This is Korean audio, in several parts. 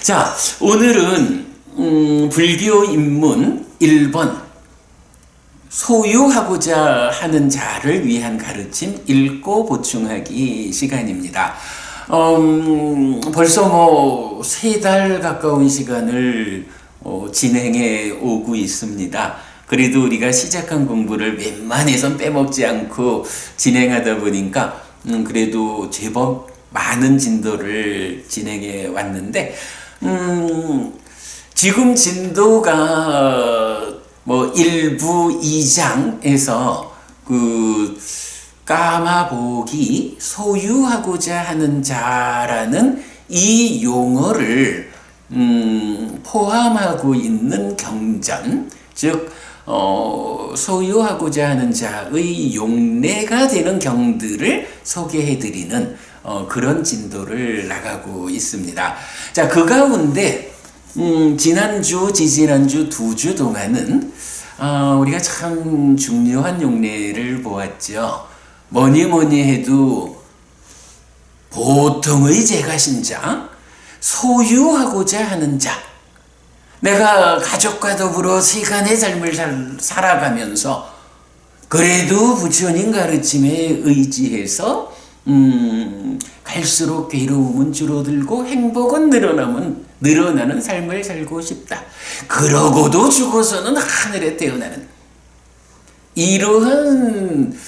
자, 오늘은 불교 입문 1번 소유하고자 하는 자를 위한 가르침 읽고 보충하기 시간입니다. 벌써 뭐 3달 가까운 시간을 진행해 오고 있습니다. 그래도 우리가 시작한 공부를 웬만해선 빼먹지 않고 진행하다 보니까 그래도 제법 많은 진도를 진행해 왔는데 지금 진도가 뭐 1부 2장에서 그 까마복이 소유하고자 하는 자라는 이 용어를 포함하고 있는 경전, 즉 소유하고자 하는 자의 용례가 되는 경들을 소개해드리는 그런 진도를 나가고 있습니다. 자, 그 가운데 지난주, 지지난주 2주 동안은 우리가 참 중요한 용례를 보았죠. 뭐니 해도 보통의 제가신자, 소유하고자 하는 자, 내가 가족과 더불어 세간의 삶을 살아가면서 그래도 부처님 가르침에 의지해서 갈수록 괴로움은 줄어들고 행복은 늘어나는 삶을 살고 싶다. 그러고도 죽어서는 하늘에 태어나는 이러한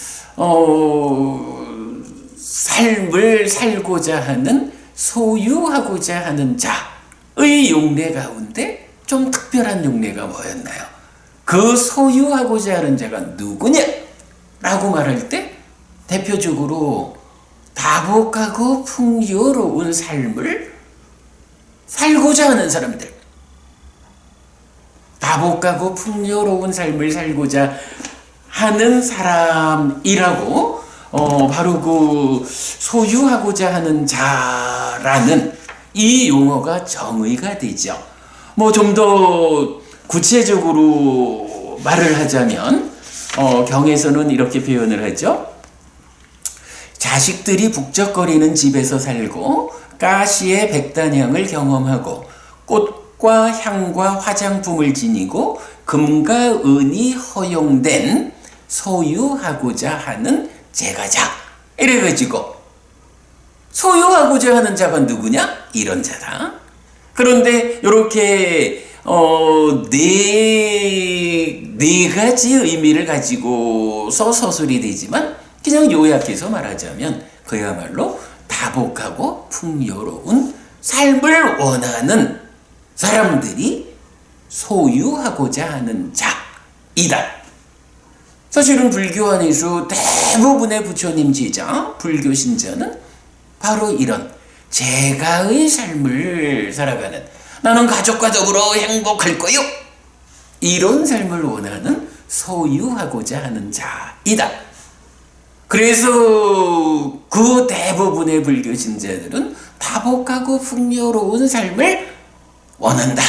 삶을 살고자 하는 소유하고자 하는 자의 용례 가운데 좀 특별한 용례가 뭐였나요? 그 소유하고자 하는 자가 누구냐? 라고 말할 때 대표적으로 다복하고 풍요로운 삶을 살고자 하는 사람들, 다복하고 풍요로운 삶을 살고자 하는 사람이라고 바로 그 소유하고자 하는 자라는 이 용어가 정의가 되죠. 뭐 좀 더 구체적으로 말을 하자면 경에서는 이렇게 표현을 하죠. 자식들이 북적거리는 집에서 살고 가시의 백단향을 경험하고 꽃과 향과 화장품을 지니고 금과 은이 허용된 소유하고자 하는 제가자. 이래가지고 소유하고자 하는 자가 누구냐? 이런 자다. 그런데 이렇게 네 가지 의미를 가지고서 서술이 되지만 그냥 요약해서 말하자면 그야말로 다복하고 풍요로운 삶을 원하는 사람들이 소유하고자 하는 자이다. 사실은 불교 안에서 대부분의 부처님 제자, 불교 신자는 바로 이런 제가의 삶을 살아가는, 나는 가족과 더불어 행복할 거요, 이런 삶을 원하는 소유하고자 하는 자이다. 그래서 그 대부분의 불교 신자들은 다복하고 풍요로운 삶을 원한다.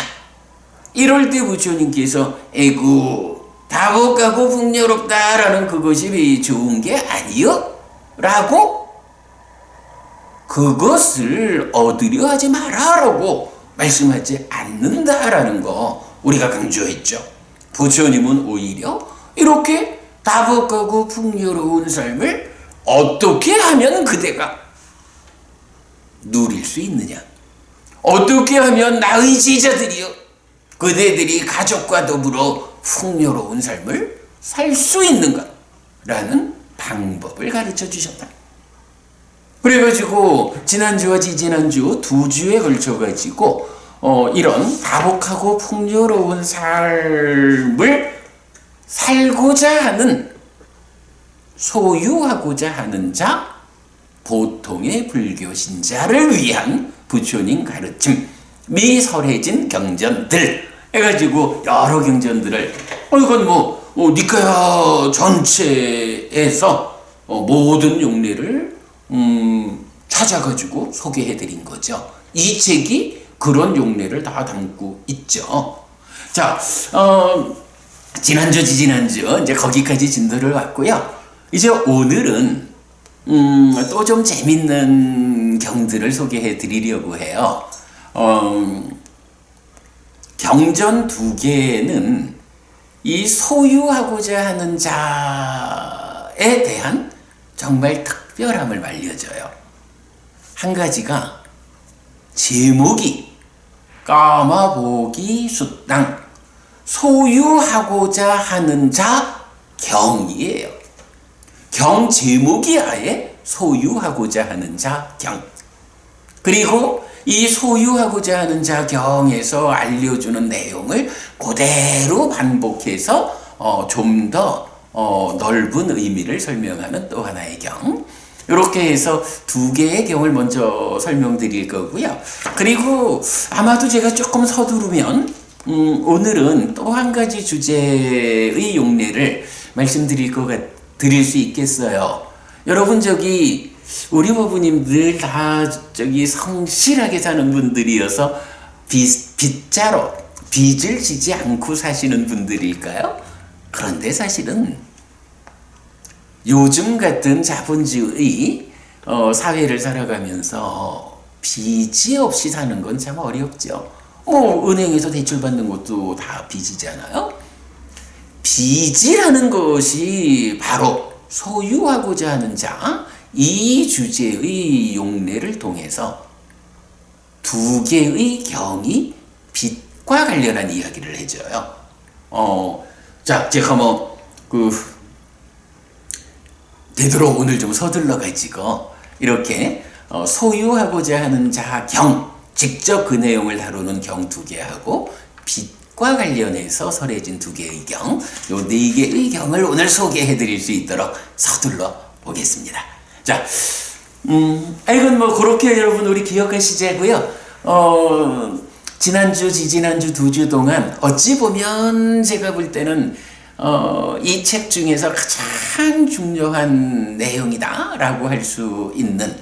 이럴 때 부처님께서 에구 다복하고 풍요롭다라는 그것이 왜 좋은 게 아니요? 라고 그것을 얻으려 하지 마라라고 말씀하지 않는다라는 거 우리가 강조했죠. 부처님은 오히려 이렇게 다복하고 풍요로운 삶을 어떻게 하면 그대가 누릴 수 있느냐? 어떻게 하면 나의 제자들이요, 그대들이 가족과 더불어 풍요로운 삶을 살 수 있는가? 라는 방법을 가르쳐 주셨다. 그래가지고 지난주와 지지난주 2주에 걸쳐가지고 이런 다복하고 풍요로운 삶을 살고자 하는, 소유하고자 하는 자, 보통의 불교 신자를 위한 부처님 가르침, 미설해진 경전들 해가지고 여러 경전들을 이건 니카야 전체에서 모든 용례를 찾아가지고 소개해드린 거죠. 이 책이 그런 용례를 다 담고 있죠. 자, 지난주, 지난주 이제 거기까지 진도를 왔고요. 이제 오늘은 또 좀 재밌는 경들을 소개해 드리려고 해요. 경전 두 개는 이 소유하고자 하는 자에 대한 정말 특별함을 알려줘요. 한 가지가 제목이 까마보기 숫당, 소유하고자 하는 자 경이에요. 경 제목이 아예 소유하고자 하는 자 경. 그리고 이 소유하고자 하는 자 경에서 알려주는 내용을 그대로 반복해서 좀 더 넓은 의미를 설명하는 또 하나의 경. 이렇게 해서 두 개의 경을 먼저 설명드릴 거고요. 그리고 아마도 제가 조금 서두르면 오늘은 또 한 가지 주제의 용례를 드릴 수 있겠어요. 여러분 우리 부부님들 다 성실하게 사는 분들이어서 빚자로 빚을 지지 않고 사시는 분들일까요? 그런데 사실은 요즘 같은 자본주의 사회를 살아가면서 빚이 없이 사는 건 참 어렵죠. 은행에서 대출 받는 것도 다 빚이잖아요. 빚이라는 것이 바로 소유하고자 하는 자, 이 주제의 용례를 통해서 두 개의 경이 빚과 관련한 이야기를 해줘요. 자, 제가 되도록 오늘 좀 서둘러가지고 이렇게 소유하고자 하는 자 경, 직접 그 내용을 다루는 경 두 개하고 빚과 관련해서 설해진 두 개의 경, 요 네 개의 경을 오늘 소개해 드릴 수 있도록 서둘러 보겠습니다. 자, 이건 그렇게 여러분 우리 기억하시자고요. 지난주, 지지난주 2주 동안 어찌 보면 제가 볼 때는 이 책 중에서 가장 중요한 내용이다라고 할 수 있는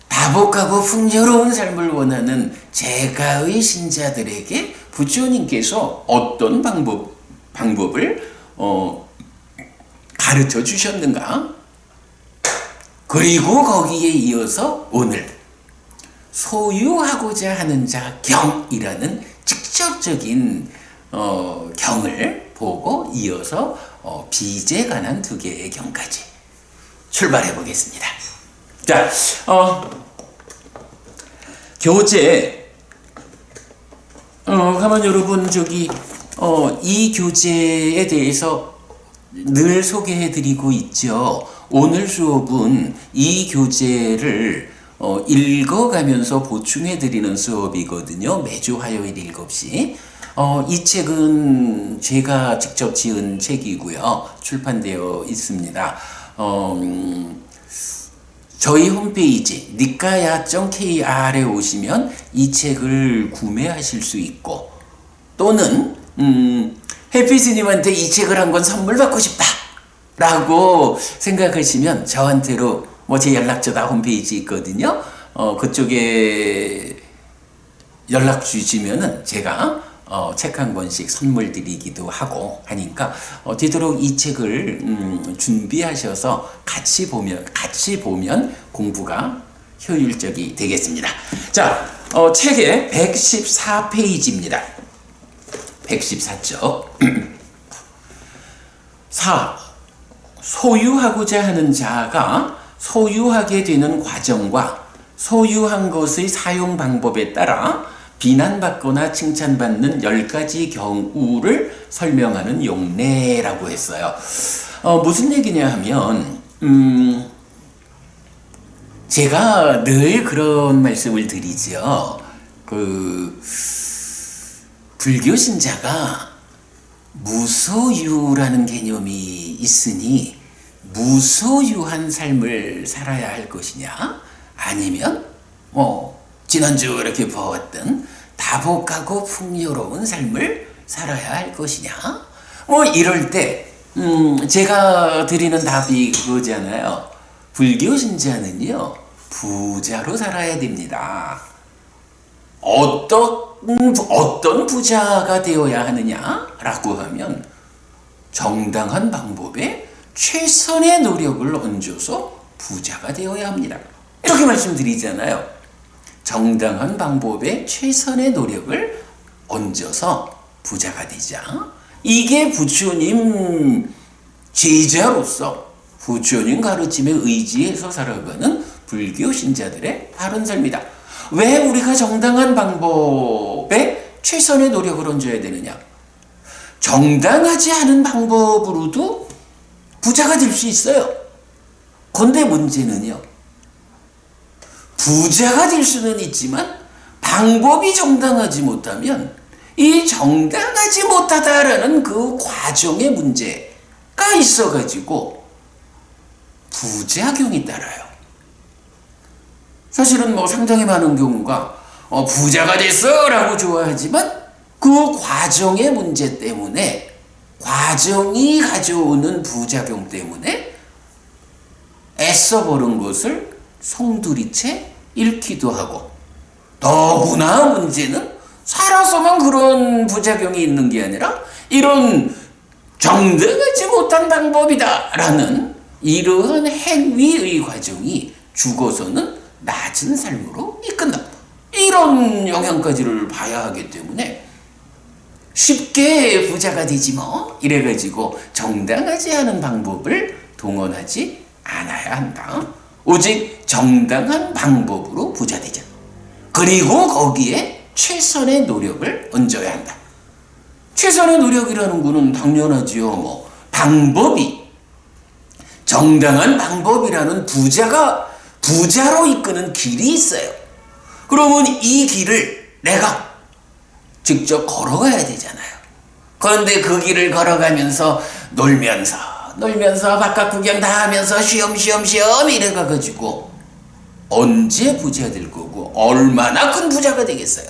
다복하고 풍요로운 삶을 원하는 제가의 신자들에게 부처님께서 어떤 방법을 가르쳐 주셨는가? 그리고 거기에 이어서 오늘 소유하고자 하는 자 경이라는 직접적인 경을 보고 이어서 빚에 관한 두 개의 경까지 출발해 보겠습니다. 자, 교재 가만 여러분 이 교재에 대해서 늘 소개해 드리고 있죠. 오늘 수업은 이 교재를 읽어가면서 보충해 드리는 수업이거든요. 매주 화요일 7시. 이 책은 제가 직접 지은 책이고요. 출판되어 있습니다. 저희 홈페이지 니카야.kr에 오시면 이 책을 구매하실 수 있고, 또는 해피스님한테 이 책을 한 권 선물 받고 싶다 라고 생각하시면 저한테로 제 연락처 다 홈페이지 있거든요. 그쪽에 연락 주시면은 제가 책 한 권씩 선물 드리기도 하고 하니까 되도록 이 책을 준비하셔서 같이 보면 공부가 효율적이 되겠습니다. 자, 책의 114페이지입니다. 114쪽. 4. 소유하고자 하는 자가 소유하게 되는 과정과 소유한 것의 사용 방법에 따라 비난받거나 칭찬받는 10가지 경우를 설명하는 용례라고 했어요. 무슨 얘기냐 하면 제가 늘 그런 말씀을 드리죠. 불교 신자가 무소유라는 개념이 있으니 무소유한 삶을 살아야 할 것이냐, 아니면 지난주 이렇게 보았던 다복하고 풍요로운 삶을 살아야 할 것이냐, 이럴 때 제가 드리는 답이 그거잖아요. 불교 신자는요 부자로 살아야 됩니다. 어떤 부자가 되어야 하느냐라고 하면 정당한 방법에 최선의 노력을 얹어서 부자가 되어야 합니다. 이렇게 말씀드리잖아요. 정당한 방법에 최선의 노력을 얹어서 부자가 되자. 이게 부처님 제자로서 부처님 가르침에 의지해서 살아가는 불교 신자들의 바른 삶이다. 왜 우리가 정당한 방법에 최선의 노력을 얹어야 되느냐? 정당하지 않은 방법으로도 부자가 될 수 있어요. 그런데 문제는요, 부자가 될 수는 있지만 방법이 정당하지 못하면 이 정당하지 못하다라는 그 과정의 문제가 있어가지고 부작용이 따라요. 사실은 상당히 많은 경우가 부자가 됐어 라고 좋아하지만 그 과정의 문제 때문에, 과정이 가져오는 부작용 때문에 애써 버는 것을 송두리째 잃기도 하고, 더구나 문제는 살아서만 그런 부작용이 있는 게 아니라 이런 정당하지 못한 방법이다라는 이러한 행위의 과정이 죽어서는 낮은 삶으로 이끈다. 이런 영향까지를 봐야 하기 때문에 쉽게 부자가 되지 뭐 이래가지고 정당하지 않은 방법을 동원하지 않아야 한다. 오직 정당한 방법으로 부자 되자. 그리고 거기에 최선의 노력을 얹어야 한다. 최선의 노력이라는 거는 당연하지요. 방법이 정당한 방법이라는 부자로 이끄는 길이 있어요. 그러면 이 길을 내가 직접 걸어가야 되잖아요. 그런데 그 길을 걸어가면서 놀면서 바깥 구경 다 하면서 쉬엄쉬엄 이래가지고 언제 부자 될 거고 얼마나 큰 부자가 되겠어요.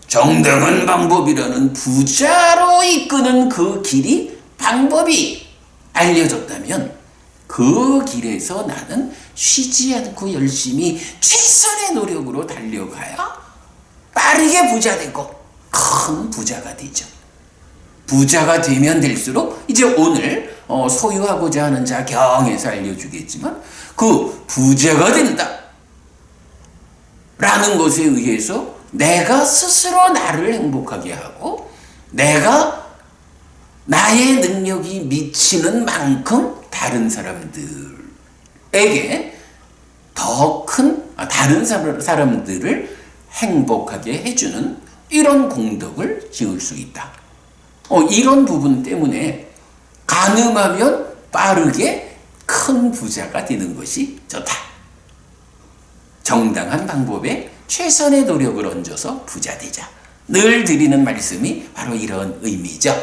정당한 방법이라는 부자로 이끄는 그 길이, 방법이 알려졌다면 그 길에서 나는 쉬지 않고 열심히 최선의 노력으로 달려가야 빠르게 부자 되고 큰 부자가 되죠. 부자가 되면 될수록 이제 오늘 소유하고자 하는 자 경에서 알려주겠지만 그 부자가 된다 라는 것에 의해서 내가 스스로 나를 행복하게 하고 내가 나의 능력이 미치는 만큼 다른 사람들에게 더 큰 다른 사람들을 행복하게 해주는 이런 공덕을 지을 수 있다. 이런 부분 때문에 가능하면 빠르게 큰 부자가 되는 것이 좋다. 정당한 방법에 최선의 노력을 얹어서 부자 되자. 늘 드리는 말씀이 바로 이런 의미죠.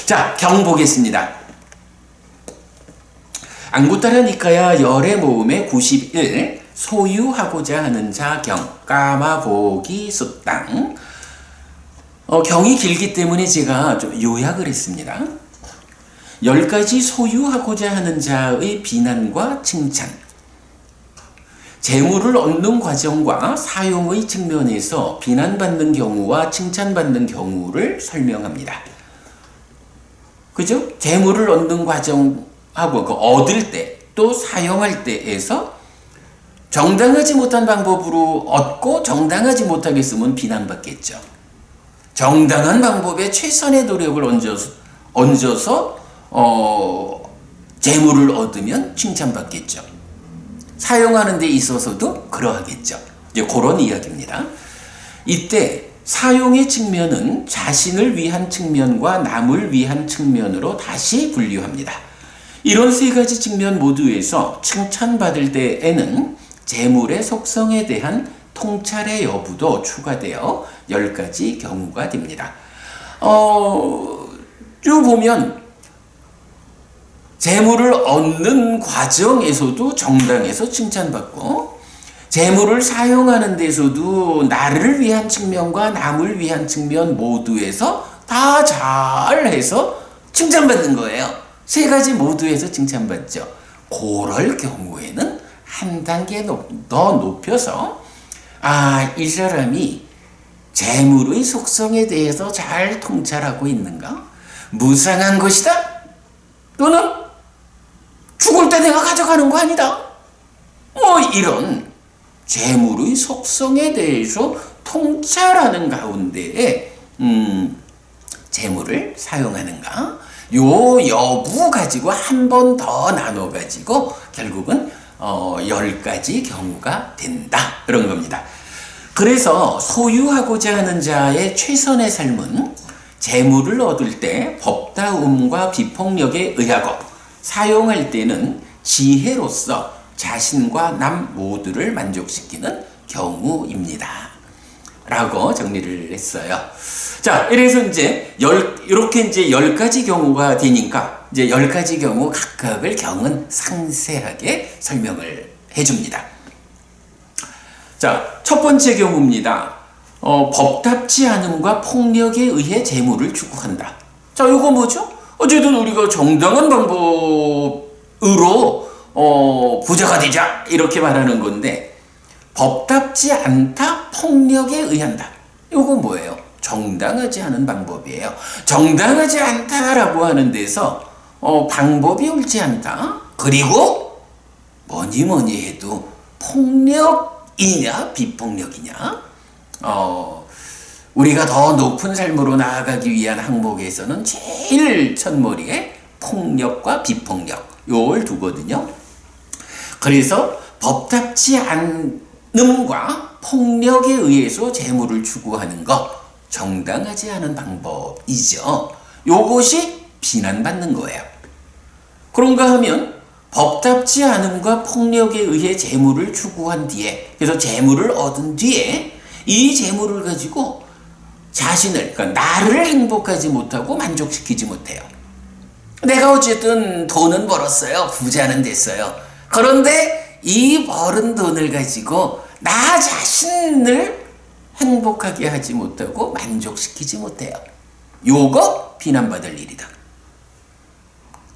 자, 경 보겠습니다. 앙구타라 니카야 열의 모음의 91 소유하고자 하는 자 경 까마보기 숫당. 경이 길기 때문에 제가 좀 요약을 했습니다. 10가지 소유하고자 하는 자의 비난과 칭찬, 재물을 얻는 과정과 사용의 측면에서 비난받는 경우와 칭찬받는 경우를 설명합니다. 그죠? 재물을 얻는 과정하고 얻을 때 또 사용할 때에서 정당하지 못한 방법으로 얻고 정당하지 못하게 쓰면 비난받겠죠. 정당한 방법에 최선의 노력을 얹어서 재물을 얻으면 칭찬받겠죠. 사용하는 데 있어서도 그러하겠죠. 이제 그런 이야기입니다. 이때 사용의 측면은 자신을 위한 측면과 남을 위한 측면으로 다시 분류합니다. 이런 세 가지 측면 모두에서 칭찬받을 때에는 재물의 속성에 대한 통찰의 여부도 추가되어 10가지 경우가 됩니다. 쭉 보면 재물을 얻는 과정에서도 정당해서 칭찬받고 재물을 사용하는 데서도 나를 위한 측면과 남을 위한 측면 모두에서 다 잘해서 칭찬받는 거예요. 세 가지 모두에서 칭찬받죠. 그럴 경우에는 한 단계 더 높여서 이 사람이 재물의 속성에 대해서 잘 통찰하고 있는가? 무상한 것이다? 또는 죽을 때 내가 가져가는 거 아니다? 이런 재물의 속성에 대해서 통찰하는 가운데에 재물을 사용하는가? 요 여부 가지고 한 번 더 나눠 가지고 결국은 10가지 경우가 된다. 그런 겁니다. 그래서 소유하고자 하는 자의 최선의 삶은 재물을 얻을 때 법다움과 비폭력에 의하고 사용할 때는 지혜로서 자신과 남 모두를 만족시키는 경우입니다. 라고 정리를 했어요. 자, 이래서 이제 이렇게 이제 10가지 경우가 되니까 이제 10가지 경우 각각을 경은 상세하게 설명을 해줍니다. 자, 첫 번째 경우입니다. 법답지 않음과 폭력에 의해 재물을 추구한다. 자, 이거 뭐죠? 어쨌든 우리가 정당한 방법으로 부자가 되자 이렇게 말하는 건데 법답지 않다, 폭력에 의한다. 이거 뭐예요? 정당하지 않은 방법이에요. 정당하지 않다라고 하는 데서 방법이 옳지 않다. 그리고 뭐니 해도 폭력이냐 비폭력이냐. 우리가 더 높은 삶으로 나아가기 위한 항목에서는 제일 첫머리에 폭력과 비폭력 요걸 두거든요. 그래서 법답지 않음과 폭력에 의해서 재물을 추구하는 것 정당하지 않은 방법이죠. 요것이 비난받는 거예요. 그런가 하면 법답지 않음과 폭력에 의해 재물을 추구한 뒤에, 그래서 재물을 얻은 뒤에 이 재물을 가지고 자신을, 그러니까 나를 행복하지 못하고 만족시키지 못해요. 내가 어쨌든 돈은 벌었어요. 부자는 됐어요. 그런데 이 벌은 돈을 가지고 나 자신을 행복하게 하지 못하고 만족시키지 못해요. 요거 비난받을 일이다.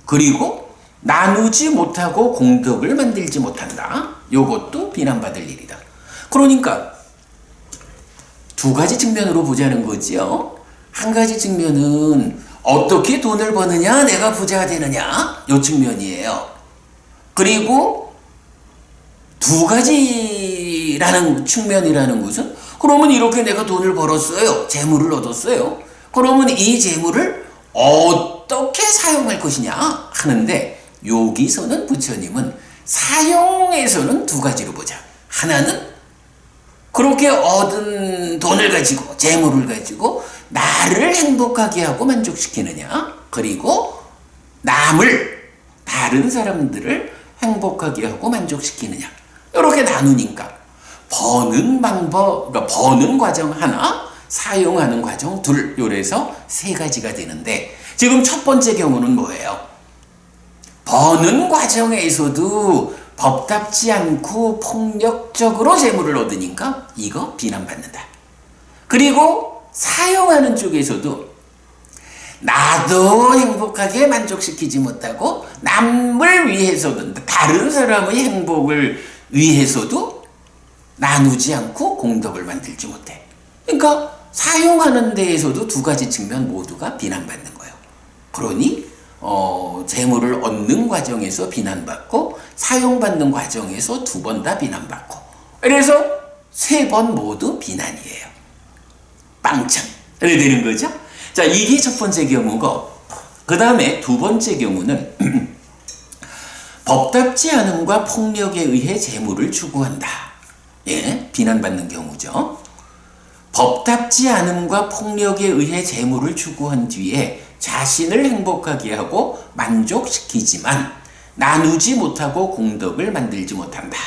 그리고 나누지 못하고 공덕을 만들지 못한다. 요것도 비난받을 일이다. 그러니까 두 가지 측면으로 보자는 거지요. 한 가지 측면은 어떻게 돈을 버느냐, 내가 부자가 되느냐, 요 측면이에요. 그리고 두 가지라는 측면이라는 것은 그러면 이렇게 내가 돈을 벌었어요. 재물을 얻었어요. 그러면 이 재물을 어떻게 사용할 것이냐 하는데 여기서는 부처님은 사용에서는 두 가지로 보자. 하나는 그렇게 얻은 돈을 가지고 재물을 가지고 나를 행복하게 하고 만족시키느냐, 그리고 남을 다른 사람들을 행복하게 하고 만족시키느냐, 이렇게 나누니까 버는 방법, 그러니까 버는 과정 하나, 사용하는 과정 둘, 요래서 세 가지가 되는데 지금 첫 번째 경우는 뭐예요? 버는 과정에서도 법답지 않고 폭력적으로 재물을 얻으니까 이거 비난받는다. 그리고 사용하는 쪽에서도 나도 행복하게 만족시키지 못하고 남을 위해서도, 다른 사람의 행복을 위해서도 나누지 않고 공덕을 만들지 못해. 그러니까 사용하는 데에서도 두 가지 측면 모두가 비난받는 거예요. 그러니 재물을 얻는 과정에서 비난받고 사용받는 과정에서 두 번 다 비난받고, 그래서 세 번 모두 비난이에요. 빵창 이렇게 되는 거죠. 자, 이게 첫 번째 경우고, 그 다음에 두 번째 경우는 법답지 않음과 폭력에 의해 재물을 추구한다. 예, 비난받는 경우죠. 법답지 않음과 폭력에 의해 재물을 추구한 뒤에 자신을 행복하게 하고 만족시키지만 나누지 못하고 공덕을 만들지 못한다.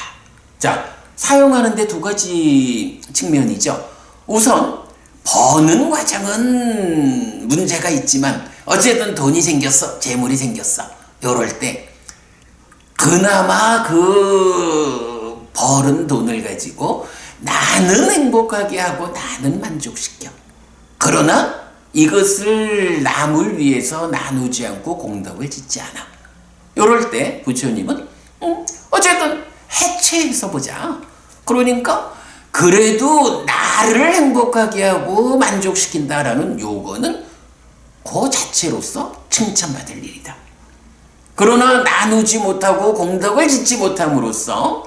자, 사용하는데 두 가지 측면이죠. 우선 버는 과정은 문제가 있지만 어쨌든 돈이 생겼어, 재물이 생겼어. 요럴 때 그나마 그 벌은 돈을 가지고 나는 행복하게 하고 나는 만족시켜. 그러나 이것을 남을 위해서 나누지 않고 공덕을 짓지 않아. 요럴 때 부처님은 어쨌든 해체해서 보자. 그러니까 그래도 나를 행복하게 하고 만족시킨다라는 요거는 그 자체로서 칭찬받을 일이다. 그러나 나누지 못하고 공덕을 짓지 못함으로써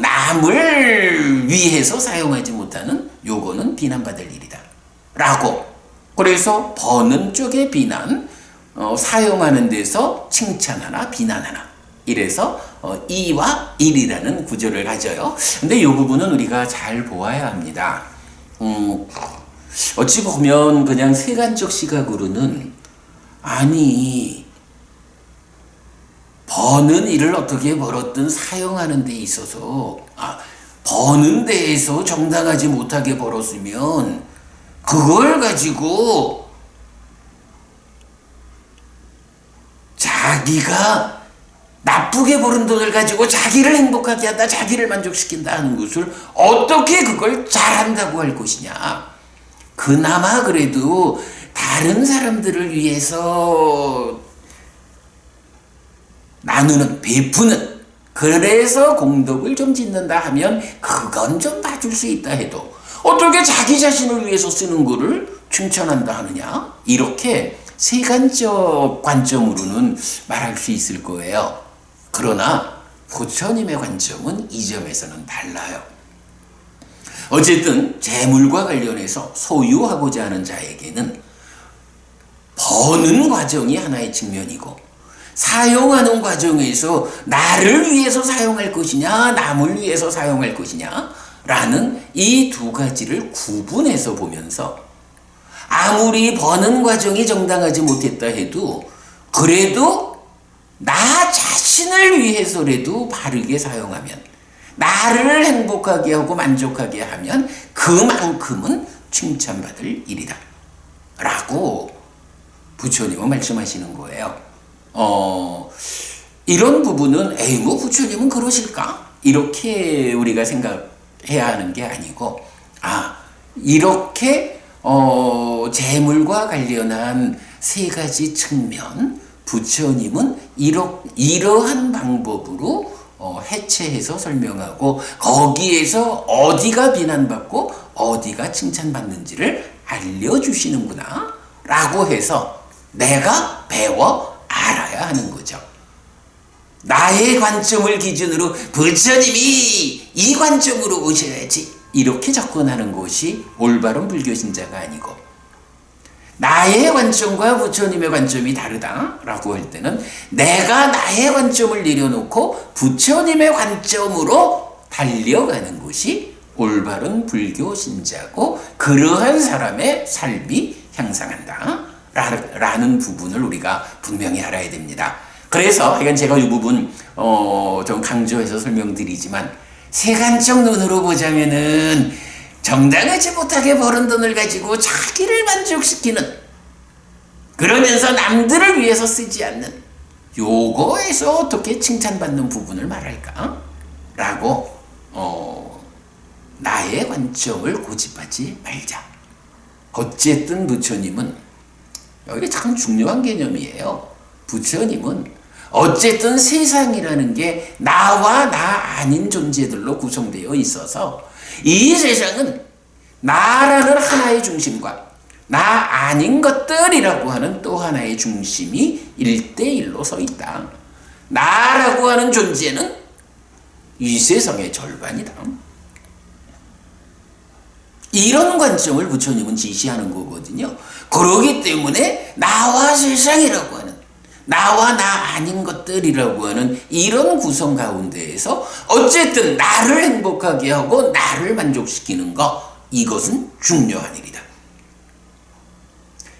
남을 위해서 사용하지 못하는 요거는 비난받을 일이다 라고. 그래서 버는 쪽에 비난, 사용하는 데서 칭찬하나 비난하나, 이래서 2와 1이라는 구조를 가져요. 근데 이 부분은 우리가 잘 보아야 합니다. 어찌 보면 그냥 세간적 시각으로는, 아니 버는 일을 어떻게 벌었든 사용하는 데 있어서, 버는 데에서 정당하지 못하게 벌었으면 그걸 가지고 자기가 나쁘게 벌은 돈을 가지고 자기를 행복하게 한다, 자기를 만족시킨다 하는 것을 어떻게 그걸 잘한다고 할 것이냐. 그나마 그래도 다른 사람들을 위해서 나누는, 베푸는, 그래서 공덕을 좀 짓는다 하면 그건 좀 봐줄 수 있다 해도, 어떻게 자기 자신을 위해서 쓰는 거를 칭찬한다 하느냐, 이렇게 세간적 관점으로는 말할 수 있을 거예요. 그러나 부처님의 관점은 이 점에서는 달라요. 어쨌든 재물과 관련해서 소유하고자 하는 자에게는 버는 과정이 하나의 측면이고, 사용하는 과정에서 나를 위해서 사용할 것이냐 남을 위해서 사용할 것이냐 라는 이 두 가지를 구분해서 보면서, 아무리 버는 과정이 정당하지 못했다 해도 그래도 나 자신을 위해서라도 바르게 사용하면, 나를 행복하게 하고 만족하게 하면 그만큼은 칭찬받을 일이다 라고 부처님은 말씀하시는 거예요. 이런 부분은 뭐 부처님은 그러실까? 이렇게 우리가 생각해야 하는 게 아니고, 이렇게 재물과 관련한 세 가지 측면, 부처님은 이러한 방법으로 해체해서 설명하고, 거기에서 어디가 비난받고 어디가 칭찬받는지를 알려주시는구나 라고 해서 내가 배워 알아야 하는 거죠. 나의 관점을 기준으로 부처님이 이 관점으로 오셔야지, 이렇게 접근하는 것이 올바른 불교 신자가 아니고, 나의 관점과 부처님의 관점이 다르다라고 할 때는 내가 나의 관점을 내려놓고 부처님의 관점으로 달려가는 것이 올바른 불교 신자고, 그러한 사람의 삶이 향상한다 라는 부분을 우리가 분명히 알아야 됩니다. 그래서 이건 제가 이 부분 좀 강조해서 설명드리지만, 세간적 눈으로 보자면은 정당하지 못하게 벌은 돈을 가지고 자기를 만족시키는, 그러면서 남들을 위해서 쓰지 않는, 요거에서 어떻게 칭찬받는 부분을 말할까? 라고 나의 관점을 고집하지 말자. 어쨌든 부처님은, 이게 참 중요한 개념이에요. 부처님은 어쨌든 세상이라는 게 나와 나 아닌 존재들로 구성되어 있어서, 이 세상은 나라는 하나의 중심과 나 아닌 것들이라고 하는 또 하나의 중심이 1대1로 서 있다. 나라고 하는 존재는 이 세상의 절반이다. 이런 관점을 부처님은 지시하는 거거든요. 그러기 때문에 나와 세상이라고 하는, 나와 나 아닌 것들이라고 하는 이런 구성 가운데에서 어쨌든 나를 행복하게 하고 나를 만족시키는 것, 이것은 중요한 일이다.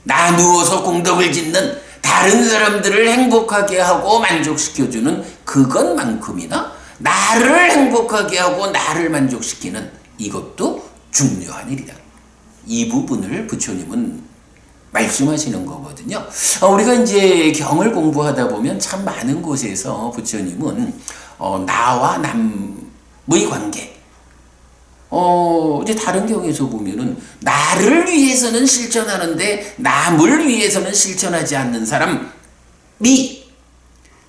나누어서 공덕을 짓는, 다른 사람들을 행복하게 하고 만족시켜주는 그것만큼이나 나를 행복하게 하고 나를 만족시키는 이것도 중요한 일이다. 이 부분을 부처님은 말씀하시는 거거든요. 우리가 이제 경을 공부하다 보면 참 많은 곳에서 부처님은 나와 남의 관계, 이제 다른 경에서 보면은 나를 위해서는 실천하는데 남을 위해서는 실천하지 않는 사람이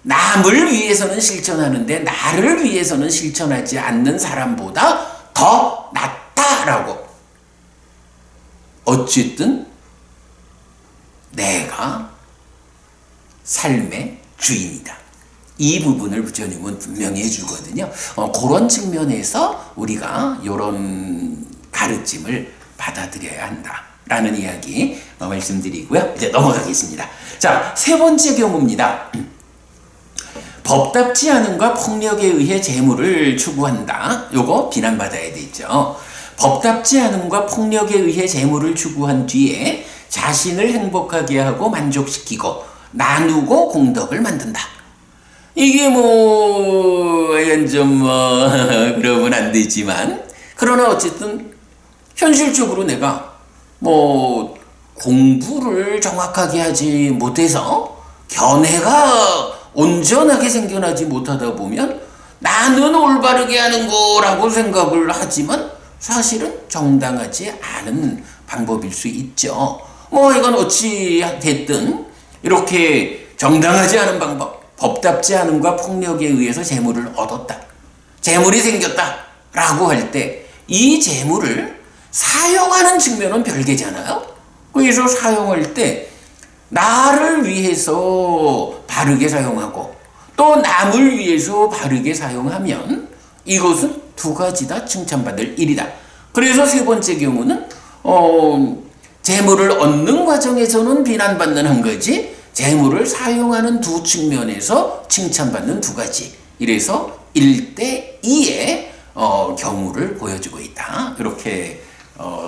남을 위해서는 실천하는데 나를 위해서는 실천하지 않는 사람보다 더 낫다라고. 어쨌든 내가 삶의 주인이다. 이 부분을 부처님은 분명히 해주거든요. 그런 측면에서 우리가 이런 가르침을 받아들여야 한다라는 이야기 말씀드리고요. 이제 넘어가겠습니다. 자, 세 번째 경우입니다. 법답지 않음과 폭력에 의해 재물을 추구한다. 요거 비난받아야 되죠. 법답지 않음과 폭력에 의해 재물을 추구한 뒤에 자신을 행복하게 하고 만족시키고 나누고 공덕을 만든다. 이게 좀 그러면 안 되지만, 그러나 어쨌든 현실적으로 내가 공부를 정확하게 하지 못해서 견해가 온전하게 생겨나지 못하다 보면 나는 올바르게 하는 거라고 생각을 하지만 사실은 정당하지 않은 방법일 수 있죠. 이건 어찌 됐든 이렇게 정당하지 않은 방법, 법답지 않음과 폭력에 의해서 재물을 얻었다, 재물이 생겼다 라고 할 때 이 재물을 사용하는 측면은 별개잖아요. 그래서 사용할 때 나를 위해서 바르게 사용하고 또 남을 위해서 바르게 사용하면 이것은 두 가지 다 칭찬받을 일이다. 그래서 세 번째 경우는 재물을 얻는 과정에서는 비난받는 한 가지, 재물을 사용하는 두 측면에서 칭찬받는 두 가지, 이래서 1대2의 경우를 보여주고 있다. 이렇게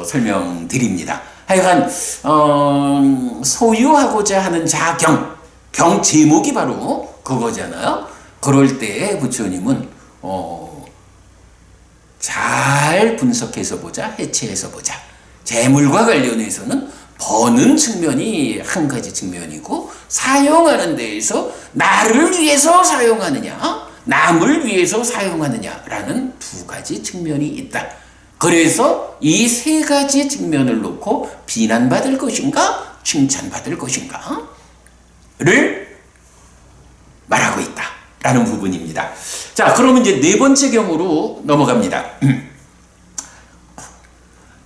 설명드립니다. 하여간 소유하고자 하는 자경, 경 제목이 바로 그거잖아요. 그럴 때 부처님은 잘 분석해서 보자, 해체해서 보자. 재물과 관련해서는 버는 측면이 한 가지 측면이고, 사용하는 데에서 나를 위해서 사용하느냐, 남을 위해서 사용하느냐라는 두 가지 측면이 있다. 그래서 이 세 가지 측면을 놓고 비난받을 것인가, 칭찬받을 것인가를 말하고 있다라는 부분입니다. 자, 그러면 이제 네 번째 경우로 넘어갑니다.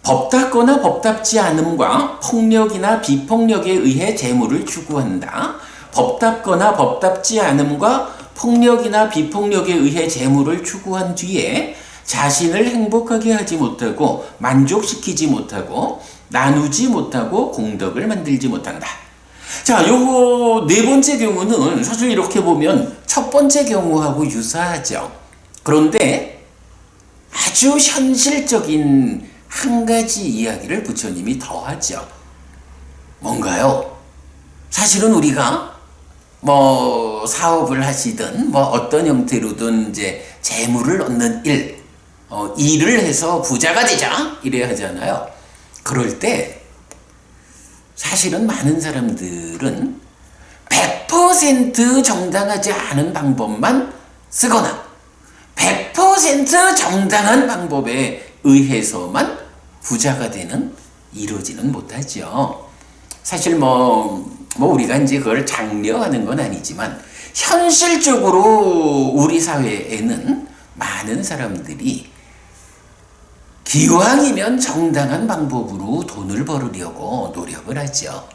법답거나 법답지 않음과 폭력이나 비폭력에 의해 재물을 추구한다. 법답거나 법답지 않음과 폭력이나 비폭력에 의해 재물을 추구한 뒤에 자신을 행복하게 하지 못하고 만족시키지 못하고 나누지 못하고 공덕을 만들지 못한다. 자, 요거 네 번째 경우는 사실 이렇게 보면 첫 번째 경우하고 유사하죠. 그런데 아주 현실적인 한 가지 이야기를 부처님이 더하죠. 뭔가요? 사실은 우리가 사업을 하시든 어떤 형태로든 이제 재물을 얻는 일을 해서 부자가 되자 이래야 하잖아요. 그럴 때 사실은 많은 사람들은 100% 정당하지 않은 방법만 쓰거나 100% 정당한 방법에 의해서만 부자가 이루어지는 못하죠. 사실 우리가 이제 그걸 장려하는 건 아니지만 현실적으로 우리 사회에는 많은 사람들이 기왕이면 정당한 방법으로 돈을 벌으려고 노력을 하죠.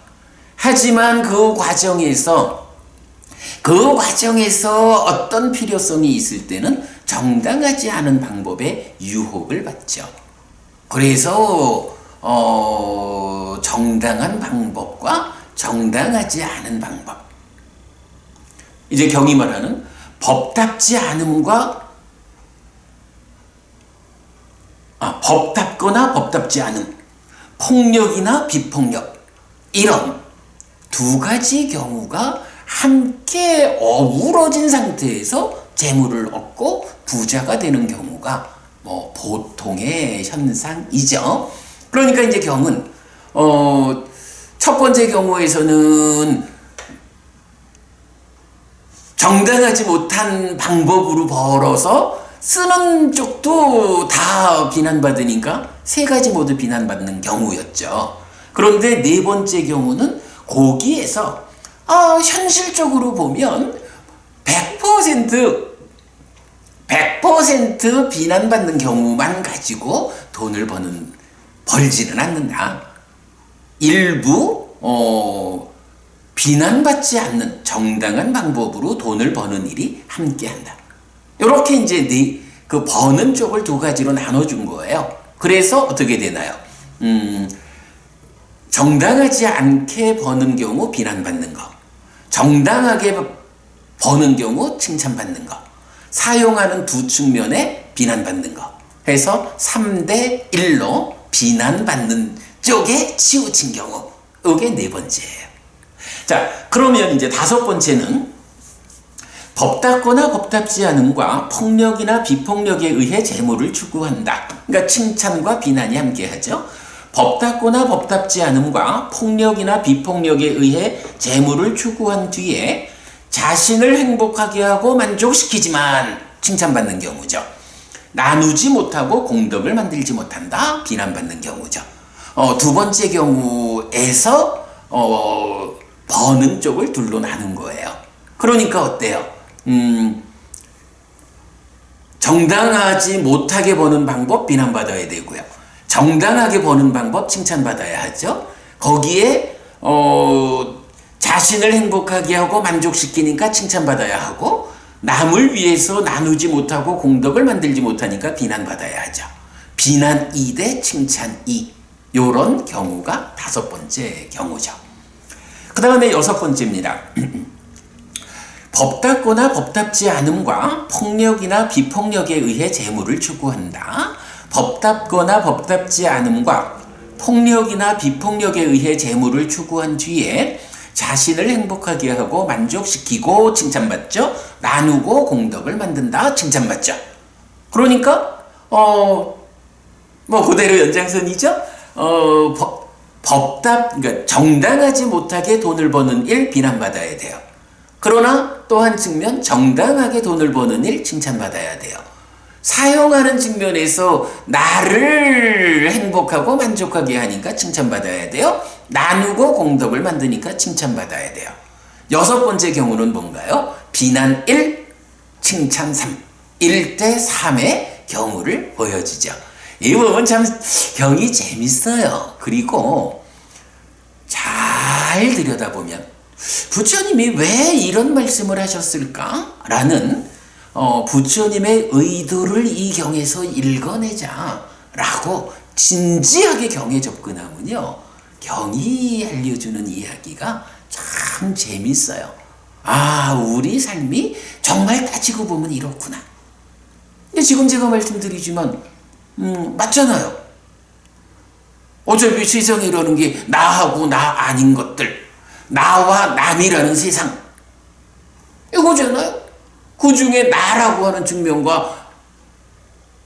하지만 그 과정에서 어떤 필요성이 있을 때는 정당하지 않은 방법에 유혹을 받죠. 그래서 정당한 방법과 정당하지 않은 방법, 이제 경이 말하는 법답지 않음과 법답거나 법답지 않음, 폭력이나 비폭력, 이런 두 가지 경우가 함께 어우러진 상태에서 재물을 얻고 부자가 되는 경우가 보통의 현상이죠. 그러니까 이제 경은 첫 번째 경우에서는 정당하지 못한 방법으로 벌어서 쓰는 쪽도 다 비난받으니까 세 가지 모두 비난받는 경우였죠. 그런데 네 번째 경우는 거기에서 현실적으로 보면 100% 비난받는 경우만 가지고 돈을 벌지는 않는다. 일부 비난받지 않는 정당한 방법으로 돈을 버는 일이 함께한다. 이렇게 이제 그 버는 쪽을 두 가지로 나눠준 거예요. 그래서 어떻게 되나요? 정당하지 않게 버는 경우 비난받는 거, 정당하게 버는 경우 칭찬받는 거, 사용하는 두 측면에 비난받는 거 해서 3대 1로 비난받는 쪽에 치우친 경우, 이게 네 번째예요. 자, 그러면 이제 다섯 번째는 법답거나 법답지 않음과 폭력이나 비폭력에 의해 재물을 추구한다. 그러니까 칭찬과 비난이 함께하죠. 법답거나 법답지 않음과 폭력이나 비폭력에 의해 재물을 추구한 뒤에 자신을 행복하게 하고 만족시키지만 칭찬받는 경우죠. 나누지 못하고 공덕을 만들지 못한다. 비난받는 경우죠. 두 번째 경우에서 버는 쪽을 둘로 나눈 거예요. 그러니까 어때요? 정당하지 못하게 버는 방법 비난받아야 되고요. 정당하게 버는 방법 칭찬받아야 하죠. 거기에 자신을 행복하게 하고 만족시키니까 칭찬받아야 하고, 남을 위해서 나누지 못하고 공덕을 만들지 못하니까 비난받아야 하죠. 비난 2대 칭찬 2, 요런 경우가 다섯 번째 경우죠. 그 다음에 여섯 번째입니다. 법답거나 법답지 않음과 폭력이나 비폭력에 의해 재물을 추구한다. 법답거나 법답지 않음과 폭력이나 비폭력에 의해 재물을 추구한 뒤에 자신을 행복하게 하고 만족시키고 칭찬받죠. 나누고 공덕을 만든다. 칭찬받죠. 그러니까 그대로 연장선이죠. 그러니까 정당하지 못하게 돈을 버는 일 비난받아야 돼요. 그러나 또 한 측면 정당하게 돈을 버는 일 칭찬받아야 돼요. 사용하는 측면에서 나를 행복하고 만족하게 하니까 칭찬받아야 돼요. 나누고 공덕을 만드니까 칭찬받아야 돼요. 여섯 번째 경우는 뭔가요? 비난 1, 칭찬 3. 1대 3의 경우를 보여주죠. 이 부분 참 경이 재밌어요. 그리고 잘 들여다보면 부처님이 왜 이런 말씀을 하셨을까? 라는 부처님의 의도를 이 경에서 읽어내자 라고 진지하게 경에 접근하면요, 경이 알려주는 이야기가 참 재밌어요. 아, 우리 삶이 정말 따지고 보면 이렇구나. 근데 지금 제가 말씀드리지만 맞잖아요. 어차피 세상이라는 게 나하고 나 아닌 것들, 나와 남이라는 세상, 이거잖아요. 그 중에 나라고 하는 측면과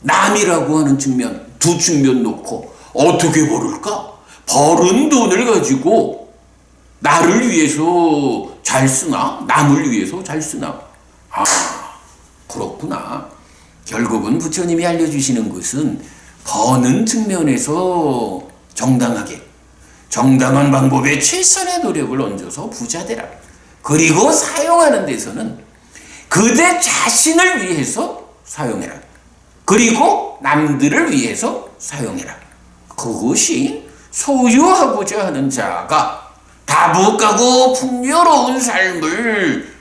남이라고 하는 측면, 두 측면 놓고 어떻게 벌을까? 벌은 돈을 가지고 나를 위해서 잘 쓰나? 남을 위해서 잘 쓰나? 아, 그렇구나. 결국은 부처님이 알려주시는 것은 버는 측면에서 정당한 방법에 최선의 노력을 얹어서 부자 되라. 그리고 사용하는 데서는 그대 자신을 위해서 사용해라. 그리고 남들을 위해서 사용해라. 그것이 소유하고자 하는 자가 다복하고 풍요로운 삶을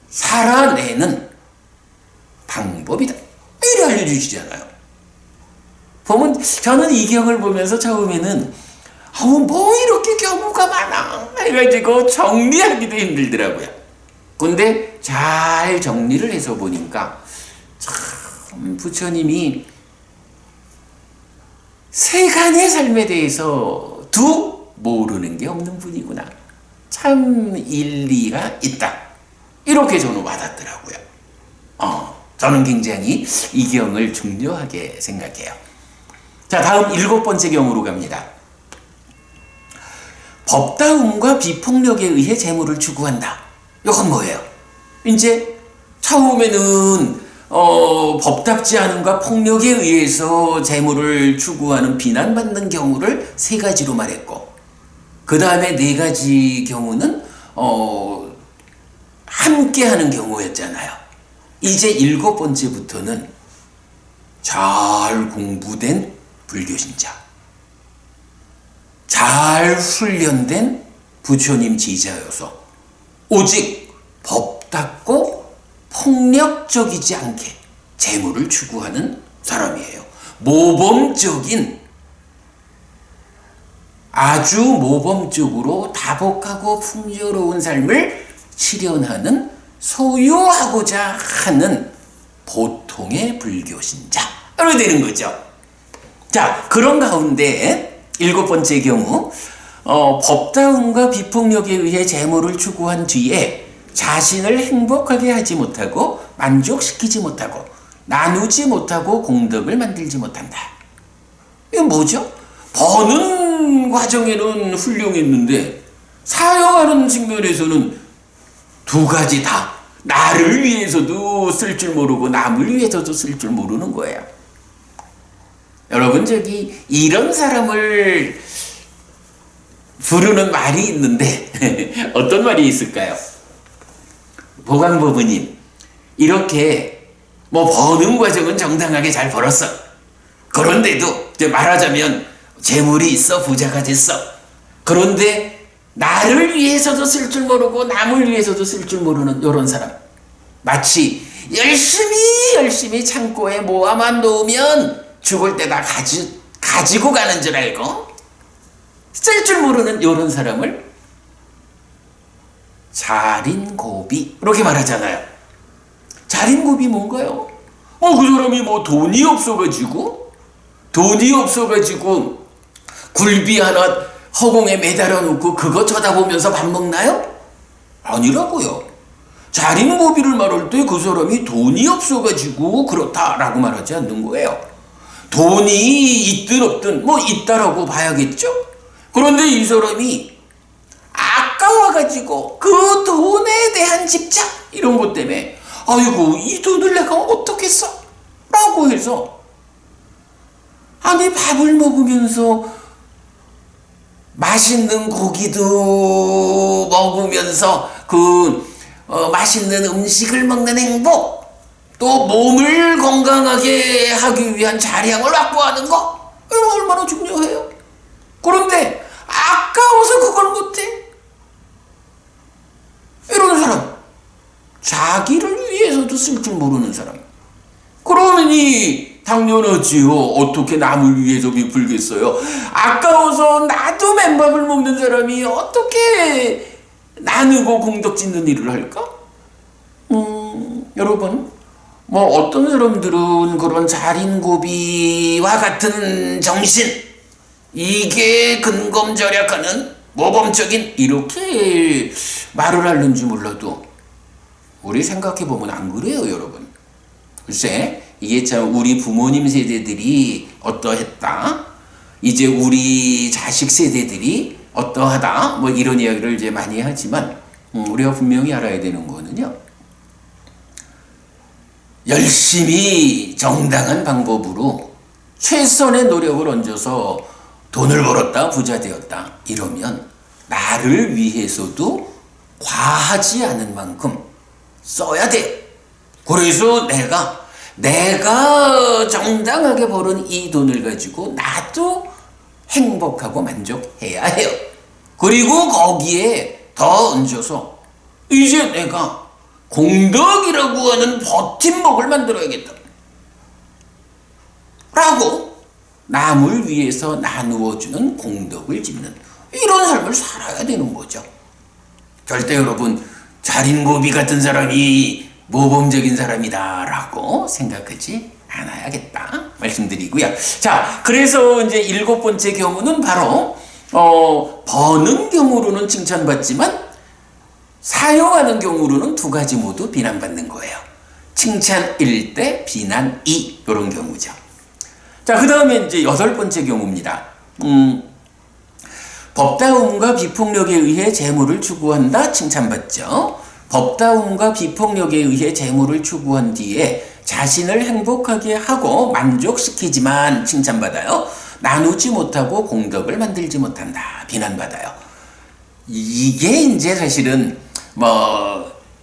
살아내는 방법이다. 이렇게 알려주시잖아요. 보면 저는 이 경을 보면서 처음에는 뭐 이렇게 경우가 많아 해가지고 정리하기도 힘들더라고요. 근데 잘 정리를 해서 보니까 참 부처님이 세간의 삶에 대해서도 모르는 게 없는 분이구나. 참 일리가 있다. 이렇게 저는 와닿더라고요. 저는 굉장히 이 경을 중요하게 생각해요. 자, 다음 일곱 번째 경우로 갑니다. 법다움과 비폭력에 의해 재물을 추구한다. 이건 뭐예요? 이제 처음에는 법답지 않음과 폭력에 의해서 재물을 추구하는 비난받는 경우를 세 가지로 말했고, 그 다음에 네 가지 경우는 함께하는 경우였잖아요. 이제 일곱 번째부터는 잘 공부된 불교신자, 잘 훈련된 부처님 제자여서 오직 법답고 폭력적이지 않게 재물을 추구하는 사람이에요. 모범적인, 아주 모범적으로 다복하고 풍요로운 삶을 실현하는, 소유하고자 하는 보통의 불교 신자로 되는 거죠. 자, 그런 가운데 7번째 경우, 법다움과 비폭력에 의해 재물을 추구한 뒤에 자신을 행복하게 하지 못하고 만족시키지 못하고 나누지 못하고 공덕을 만들지 못한다. 이게 뭐죠? 버는 과정에는 훌륭했는데 사용하는 측면에서는 두 가지 다, 나를 위해서도 쓸 줄 모르고 남을 위해서도 쓸 줄 모르는 거예요. 여러분, 이런 사람을 부르는 말이 있는데 어떤 말이 있을까요? 보광법부님, 이렇게 버는 과정은 정당하게 잘 벌었어. 그런데도 말하자면 재물이 있어 부자가 됐어. 그런데 나를 위해서도 쓸 줄 모르고 남을 위해서도 쓸 줄 모르는 이런 사람, 마치 열심히 창고에 모아만 놓으면 죽을 때 다 가지고 가는 줄 알고 쓸 줄 모르는 이런 사람을 자린고비, 이렇게 말하잖아요. 자린고비 뭔가요? 그 사람이 돈이 없어가지고 굴비 하나 허공에 매달아 놓고 그거 쳐다보면서 밥 먹나요? 아니라고요. 자린고비를 말할 때 그 사람이 돈이 없어가지고 그렇다라고 말하지 않는 거예요. 돈이 있든 없든 있다라고 봐야겠죠? 그런데 이 사람이 아까워가지고 그 돈에 대한 집착, 이런 것 때문에 아이고, 이 돈을 내가 어떻게 써? 라고 해서, 아니, 밥을 먹으면서 맛있는 고기도 먹으면서 맛있는 음식을 먹는 행복, 또 몸을 건강하게 하기 위한 자량을 확보하는 거, 이거 얼마나 중요해요. 그런데 아까워서 그걸 못해. 이런 사람, 자기를 위해서도 쓸 줄 모르는 사람. 그러니 당연하지요. 어떻게 남을 위해서 베풀겠어요? 아까워서 나도 맨밥을 먹는 사람이 어떻게 나누고 공덕 짓는 일을 할까? 여러분, 어떤 사람들은 그런 자린고비와 같은 정신, 이게 근검절약하는 모범적인, 이렇게 말을 하는지 몰라도 우리 생각해보면 안 그래요, 여러분. 글쎄, 이게 참 우리 부모님 세대들이 어떠했다, 이제 우리 자식 세대들이 어떠하다, 이런 이야기를 이제 많이 하지만, 우리가 분명히 알아야 되는 거는요, 열심히 정당한 방법으로 최선의 노력을 얹어서 돈을 벌었다, 부자 되었다, 이러면 나를 위해서도 과하지 않은 만큼 써야 돼. 그래서 내가 정당하게 벌은 이 돈을 가지고 나도 행복하고 만족해야 해요. 그리고 거기에 더 얹어서 이제 내가 공덕이라고 하는 버팀목을 만들어야겠다 라고 남을 위해서 나누어주는 공덕을 짓는 이런 삶을 살아야 되는 거죠. 절대 여러분, 자린고비 같은 사람이 모범적인 사람이다 라고 생각하지 않아야겠다 말씀드리고요. 자, 그래서 이제 7번째 경우는 바로 버는 경우로는 칭찬받지만 사용하는 경우로는 두 가지 모두 비난받는 거예요. 칭찬 1대 비난 2, 이런 경우죠. 자, 그 다음에 이제 8번째 경우입니다. 법다움과 비폭력에 의해 재물을 추구한다, 칭찬받죠. 법다움과 비폭력에 의해 재물을 추구한 뒤에 자신을 행복하게 하고 만족시키지만 칭찬받아요. 나누지 못하고 공덕을 만들지 못한다, 비난받아요. 이게 이제 사실은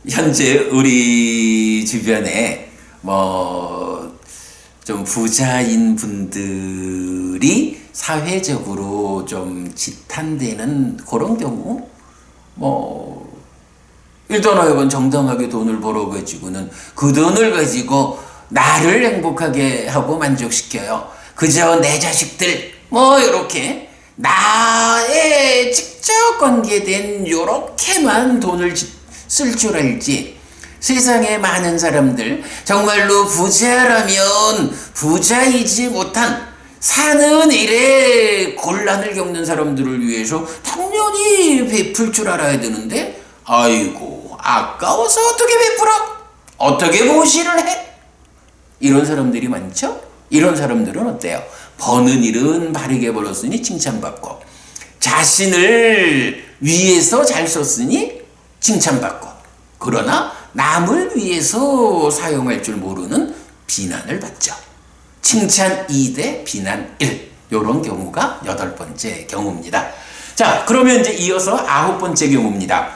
현재 우리 주변에 좀 부자인 분들이 사회적으로 좀 지탄되는 그런 경우, 일단 하여간 정당하게 돈을 벌어가지고는 그 돈을 가지고 나를 행복하게 하고 만족시켜요. 그저 내 자식들 뭐 이렇게 나의 직접 관계된 요렇게만 돈을 쓸 줄 알지, 세상에 많은 사람들 정말로 부자라면 부자이지 못한 사는 일에 곤란을 겪는 사람들을 위해서 당연히 베풀 줄 알아야 되는데, 아이고 아까워서 어떻게 베풀어? 어떻게 보시를 해? 이런 사람들이 많죠? 이런 사람들은 어때요? 버는 일은 바르게 벌었으니 칭찬받고, 자신을 위해서 잘 썼으니 칭찬받고, 그러나 남을 위해서 사용할 줄 모르는 비난을 받죠. 칭찬 2대 비난 1. 이런 경우가 8번째 경우입니다. 자, 그러면 이제 이어서 9번째 경우입니다.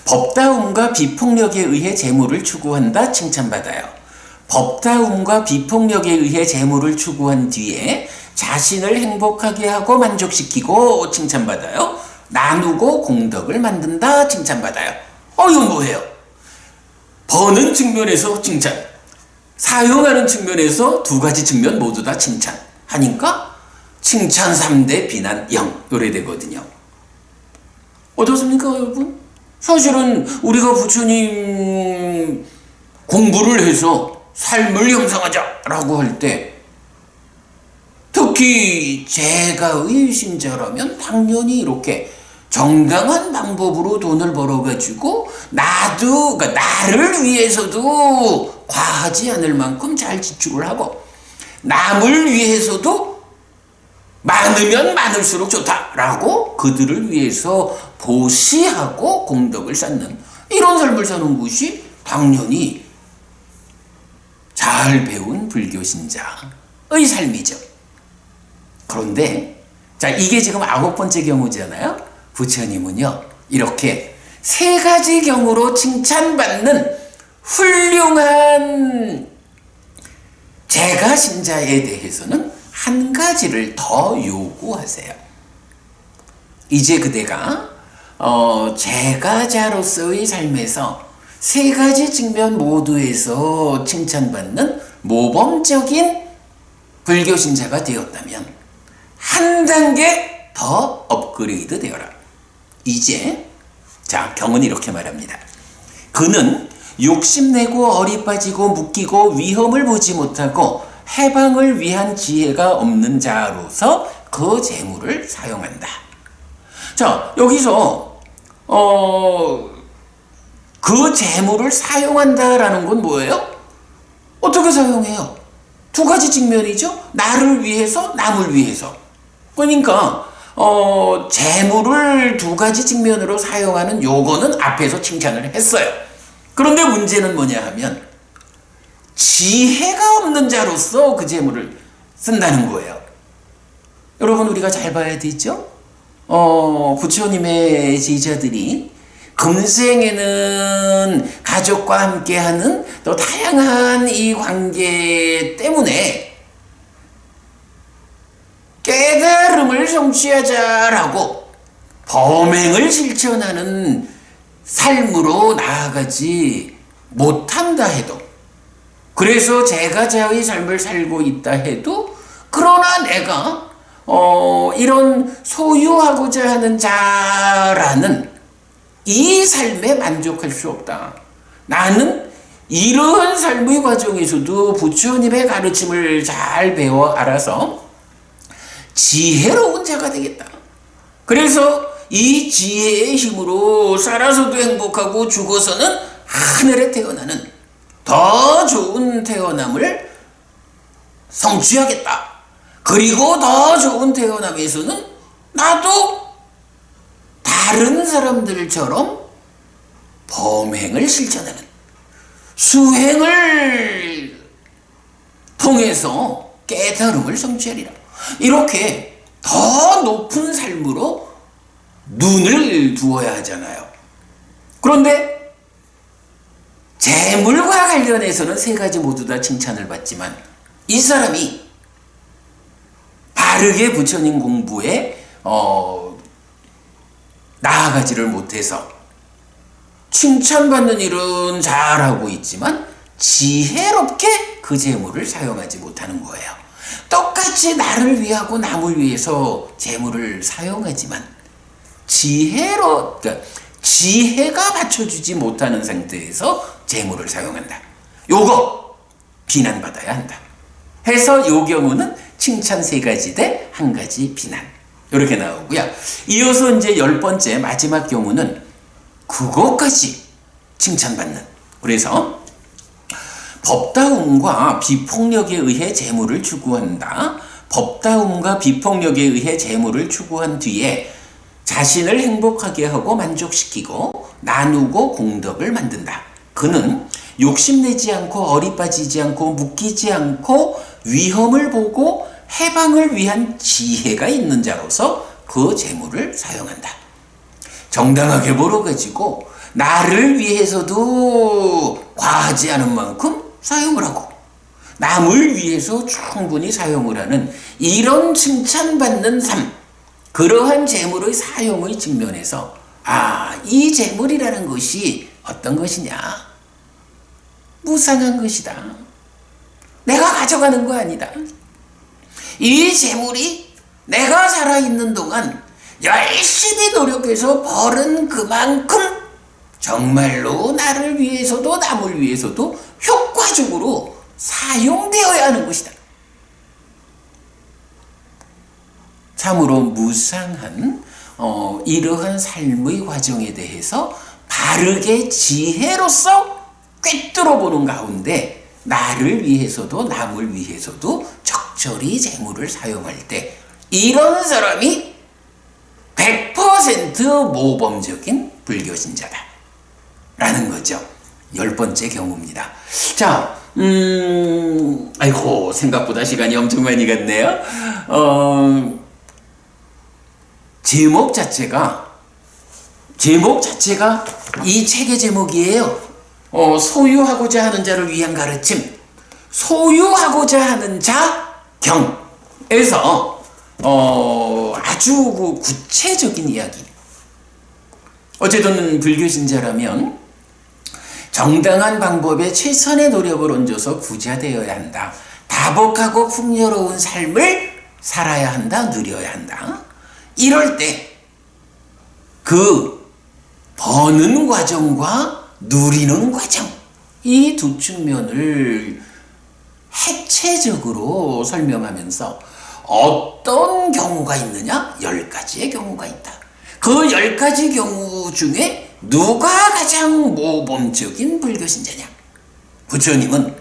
법다움과 비폭력에 의해 재물을 추구한다, 칭찬받아요. 법다움과 비폭력에 의해 재물을 추구한 뒤에 자신을 행복하게 하고 만족시키고 칭찬받아요. 나누고 공덕을 만든다, 칭찬받아요. 이건 뭐예요? 버는 측면에서 칭찬, 사용하는 측면에서 두 가지 측면 모두 다 칭찬하니까 칭찬 3대 비난 0 요래 되거든요. 어떻습니까, 여러분? 사실은 우리가 부처님 공부를 해서 삶을 형성하자라고 할 때, 특히 제가의 신자라면 당연히 이렇게 정당한 방법으로 돈을 벌어가지고 그러니까 나를 위해서도 과하지 않을 만큼 잘 지출을 하고, 남을 위해서도 많으면 많을수록 좋다라고 그들을 위해서 보시하고 공덕을 쌓는 이런 삶을 사는 것이 당연히 잘 배운 불교 신자의 삶이죠. 그런데 자, 이게 지금 9번째 경우잖아요. 부처님은요, 이렇게 3가지 경우로 칭찬받는 훌륭한 제가 신자에 대해서는 1가지를 더 요구하세요. 이제 그대가 제가자로서의 삶에서 3가지 측면 모두에서 칭찬받는 모범적인 불교 신자가 되었다면 1단계 더 업그레이드 되어라. 이제 자, 경은 이렇게 말합니다. 그는 욕심내고 어리 빠지고 묶이고 위험을 보지 못하고 해방을 위한 지혜가 없는 자로서 그 재물을 사용한다. 자, 여기서 그 재물을 사용한다라는 건 뭐예요? 어떻게 사용해요? 2가지 측면이죠. 나를 위해서, 남을 위해서. 그러니까 재물을 2가지 측면으로 사용하는 요거는 앞에서 칭찬을 했어요. 그런데 문제는 뭐냐 하면 지혜가 없는 자로서 그 재물을 쓴다는 거예요. 여러분, 우리가 잘 봐야 되죠? 부처님의 제자들이 금생에는 가족과 함께하는 또 다양한 이 관계 때문에 깨달음을 성취하자라고 범행을 실천하는 삶으로 나아가지 못한다 해도, 그래서 제가자의 삶을 살고 있다 해도, 그러나 내가 이런 소유하고자 하는 자라는 이 삶에 만족할 수 없다. 나는 이러한 삶의 과정에서도 부처님의 가르침을 잘 배워 알아서 지혜로운 자가 되겠다. 그래서 이 지혜의 힘으로 살아서도 행복하고 죽어서는 하늘에 태어나는 더 좋은 태어남을 성취하겠다. 그리고 더 좋은 태어남에서는 나도 다른 사람들처럼 범행을 실천하는 수행을 통해서 깨달음을 성취하리라. 이렇게 더 높은 삶으로 눈을 두어야 하잖아요. 그런데 재물과 관련해서는 3가지 모두 다 칭찬을 받지만, 이 사람이 바르게 부처님 공부에 나아가지를 못해서 칭찬받는 일은 잘하고 있지만 지혜롭게 그 재물을 사용하지 못하는 거예요. 똑같이 나를 위하고 남을 위해서 재물을 사용하지만 그러니까 지혜가 받쳐주지 못하는 상태에서 재물을 사용한다. 요거 비난받아야 한다. 해서 요 경우는 칭찬 3가지 대 1가지 비난. 이렇게 나오고요. 이어서 이제 10번째 마지막 경우는 그것까지 칭찬받는. 그래서 법다움과 비폭력에 의해 재물을 추구한다. 법다움과 비폭력에 의해 재물을 추구한 뒤에 자신을 행복하게 하고 만족시키고 나누고 공덕을 만든다. 그는 욕심내지 않고 어리빠지지 않고 묶이지 않고 위험을 보고 해방을 위한 지혜가 있는 자로서 그 재물을 사용한다. 정당하게 벌어가지고 나를 위해서도 과하지 않은 만큼 사용을 하고 남을 위해서 충분히 사용을 하는 이런 칭찬받는 삶, 그러한 재물의 사용의 측면에서 이 재물이라는 것이 어떤 것이냐? 무상한 것이다. 내가 가져가는 거 아니다. 이 재물이 내가 살아있는 동안 열심히 노력해서 벌은 그만큼 정말로 나를 위해서도 남을 위해서도 효과적으로 사용되어야 하는 것이다. 참으로 무상한 이러한 삶의 과정에 대해서 바르게 지혜로서 꿰뚫어 보는 가운데 나를 위해서도 남을 위해서도 적절히 재물을 사용할 때 이런 사람이 100% 모범적인 불교 신자다 라는 거죠. 10번째 경우입니다. 자, 아이고 생각보다 시간이 엄청 많이 갔네요. 제목 자체가 이 책의 제목이에요. 소유하고자 하는 자를 위한 가르침, 소유하고자 하는 자 경에서 아주 구체적인 이야기. 어쨌든 불교 신자라면 정당한 방법에 최선의 노력을 얹어서 부자 되어야 한다. 다복하고 풍요로운 삶을 살아야 한다. 누려야 한다. 이럴 때 그 버는 과정과 누리는 과정, 이 두 측면을 핵체적으로 설명하면서 어떤 경우가 있느냐? 10가지의 경우가 있다. 그 10가지 경우 중에 누가 가장 모범적인 불교신자냐? 부처님은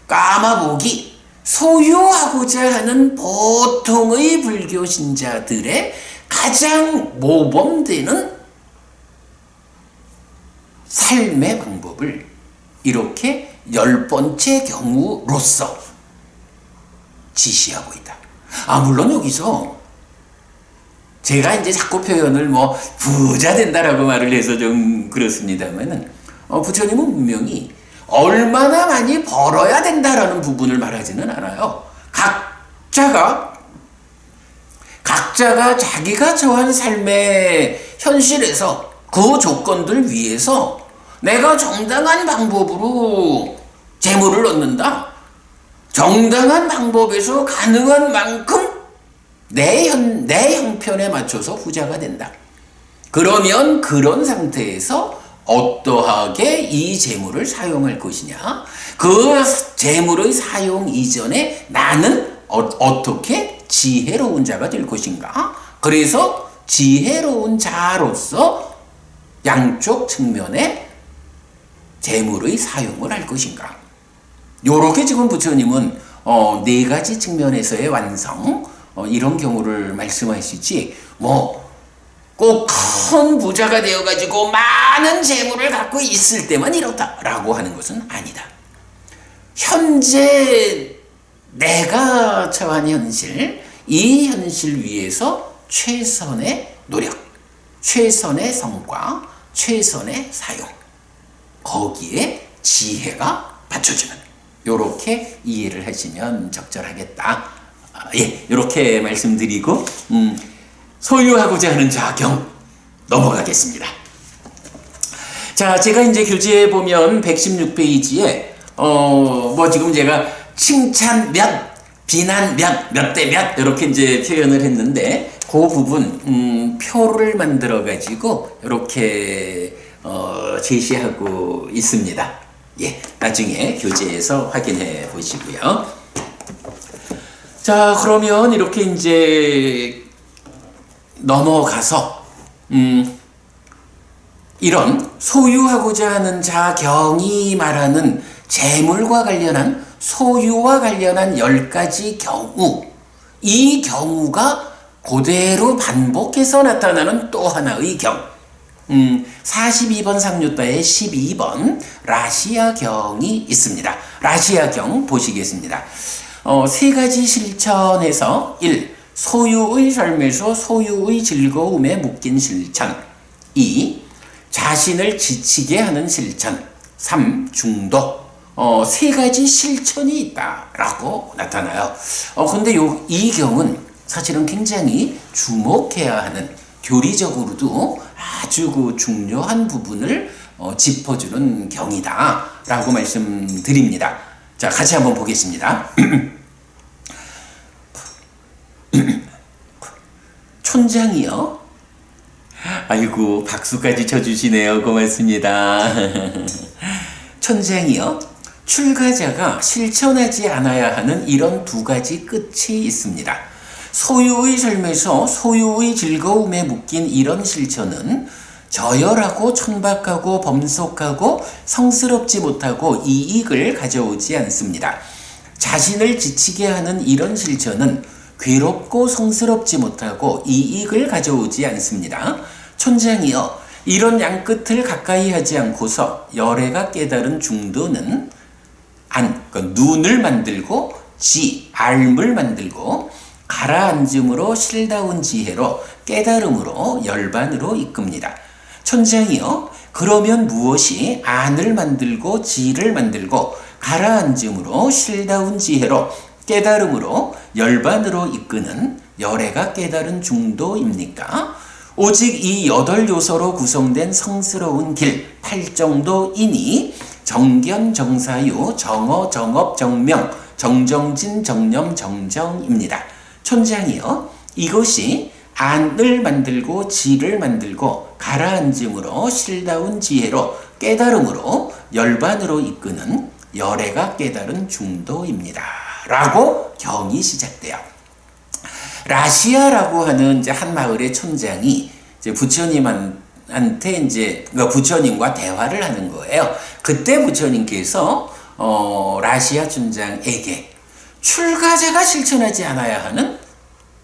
까마보기 소유하고자 하는 보통의 불교신자들의 가장 모범되는 삶의 방법을 이렇게 10번째 경우로서 지시하고 있다. 물론 여기서 제가 이제 자꾸 표현을 부자 된다라고 말을 해서 좀 그렇습니다만은 부처님은 분명히 얼마나 많이 벌어야 된다라는 부분을 말하지는 않아요. 각자가 자기가 처한 삶의 현실에서 그 조건들 위해서 내가 정당한 방법으로 재물을 얻는다. 정당한 방법에서 가능한 만큼 내 형편에 맞춰서 부자가 된다. 그러면 그런 상태에서 어떠하게 이 재물을 사용할 것이냐? 그 재물의 사용 이전에 나는 어떻게 지혜로운 자가 될 것인가? 그래서 지혜로운 자로서 양쪽 측면에 재물의 사용을 할 것인가? 요렇게 지금 부처님은 4가지 측면에서의 완성, 이런 경우를 말씀하시지 꼭 큰 부자가 되어가지고 많은 재물을 갖고 있을 때만 이렇다라고 하는 것은 아니다. 현재 내가 처한 현실, 이 현실 위에서 최선의 노력, 최선의 성과, 최선의 사용, 거기에 지혜가 받쳐주는, 요렇게 이해를 하시면 적절하겠다. 이렇게 말씀드리고 소유하고자 하는 자경 넘어가겠습니다. 자, 제가 이제 교재에 보면 116페이지에 뭐 지금 제가 칭찬 몇, 비난 몇 대 몇 이렇게 이제 표현을 했는데 그 부분 표를 만들어 가지고 이렇게 제시하고 있습니다. 예, 나중에 교재에서 확인해 보시고요. 자, 그러면 이렇게 이제 넘어가서 이런 소유하고자 하는 자 경이 말하는 재물과 관련한 소유와 관련한 10가지 경우, 이 경우가 그대로 반복해서 나타나는 또 하나의 경. 42번 상류따의 12번 라시아경이 있습니다. 라시아경 보시겠습니다. 세 가지 실천에서 1. 소유의 삶에서 소유의 즐거움에 묶인 실천. 2. 자신을 지치게 하는 실천. 3. 중독. 세 가지 실천이 있다라고 나타나요. 근데 이 경은 사실은 굉장히 주목해야 하는, 교리적으로도 아주 그 중요한 부분을 짚어주는 경이다라고 말씀드립니다. 자, 같이 한번 보겠습니다. 촌장이요? 아이고, 박수까지 쳐주시네요. 고맙습니다. 촌장이요? 출가자가 실천하지 않아야 하는 이런 두 가지 끝이 있습니다. 소유의 삶에서 소유의 즐거움에 묶인 이런 실천은 저열하고 천박하고 범속하고 성스럽지 못하고 이익을 가져오지 않습니다. 자신을 지치게 하는 이런 실천은 괴롭고 성스럽지 못하고 이익을 가져오지 않습니다. 촌장이여, 이런 양끝을 가까이 하지 않고서 열애가 깨달은 중도는 눈을 만들고 알물 만들고 가라앉음으로 실다운 지혜로 깨달음으로 열반으로 이끕니다. 촌장이여, 그러면 무엇이 안을 만들고 지를 만들고 가라앉음으로 실다운 지혜로 깨달음으로 열반으로 이끄는 열애가 깨달은 중도입니까? 오직 이 8요소로 구성된 성스러운 길 8정도이니 정견, 정사유, 정어, 정업, 정명, 정정진, 정념, 정정입니다. 촌장이여, 이것이 안을 만들고 지를 만들고 가라앉음으로 실다운 지혜로 깨달음으로 열반으로 이끄는 열애가 깨달은 중도입니다. 라고 경이 시작돼요. 라시아라고 하는 이제 한 마을의 촌장이 이제 부처님한테 이제 부처님과 대화를 하는 거예요. 그때 부처님께서 라시아 촌장에게 출가자가 실천하지 않아야 하는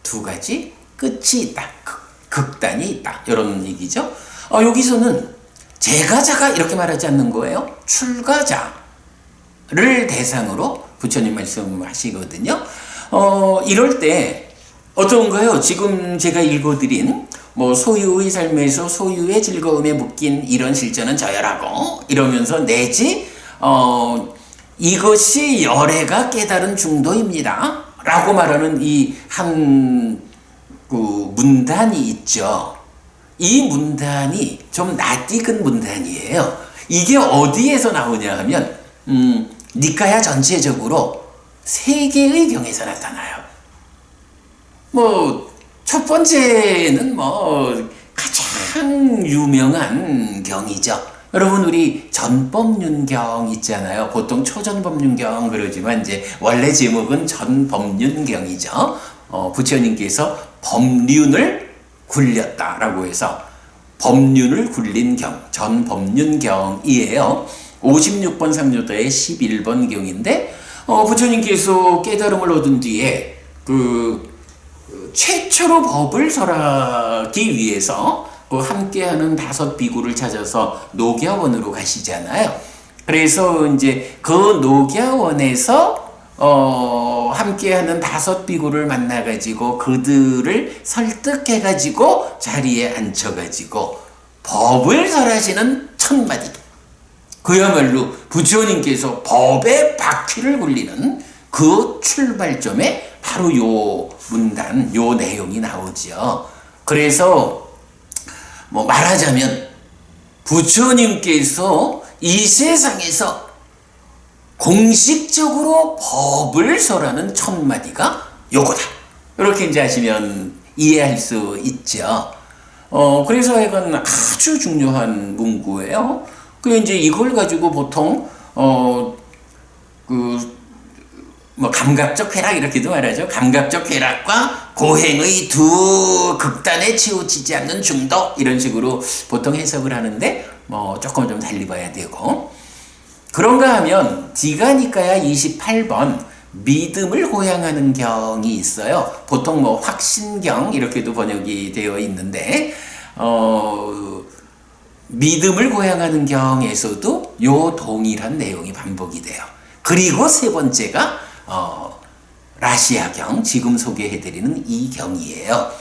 두 가지 끝이 있다. 극단이 있다. 이런 얘기죠. 여기서는 제가자가 이렇게 말하지 않는 거예요. 출가자를 대상으로 부처님 말씀하시거든요. 이럴 때 어떤가요? 지금 제가 읽어드린 소유의 삶에서 소유의 즐거움에 묶인 이런 실천은 저열하고 이러면서 내지 이것이 열애가 깨달은 중도입니다. 라고 말하는 이 한 문단이 있죠. 이 문단이 좀 낯익은 문단이에요. 이게 어디에서 나오냐 하면 니카야 전체적으로 세 개의 경에서 나타나요. 첫 번째는 가장 유명한 경이죠. 여러분, 우리 전법륜경 있잖아요. 보통 초전법륜경 그러지만 이제 원래 제목은 전법륜경이죠. 부처님께서 법륜을 굴렸다라고 해서 법륜을 굴린 경, 전법륜경이에요. 56번 상류도의 11번 경인데 부처님께서 깨달음을 얻은 뒤에 최초로 법을 설하기 위해서 함께하는 5 비구를 찾아서 녹야원으로 가시잖아요. 그래서 이제 그 녹야원에서 함께하는 5 비구를 만나가지고 그들을 설득해가지고 자리에 앉혀가지고 법을 설하시는 첫마디. 그야말로 부처님께서 법의 바퀴를 굴리는 그 출발점에 바로 요 문단, 요 내용이 나오죠. 그래서 말하자면 부처님께서 이 세상에서 공식적으로 법을 설하는 첫 마디가 요거다. 이렇게 이제 하시면 이해할 수 있죠. 그래서 이건 아주 중요한 문구예요. 그 이제 이걸 가지고 보통 감각적 쾌락 이렇게도 말하죠. 감각적 쾌락과 고행의 두 극단에 치우치지 않는 중도 이런 식으로 보통 해석을 하는데 조금 좀 달리 봐야 되고, 그런가 하면 디가니까야 28번 믿음을 고양하는 경이 있어요. 보통 확신경 이렇게도 번역이 되어 있는데 믿음을 고양하는 경에서도 요 동일한 내용이 반복이 돼요. 그리고 세 번째가 라시아경, 지금 소개해드리는 이 경이에요.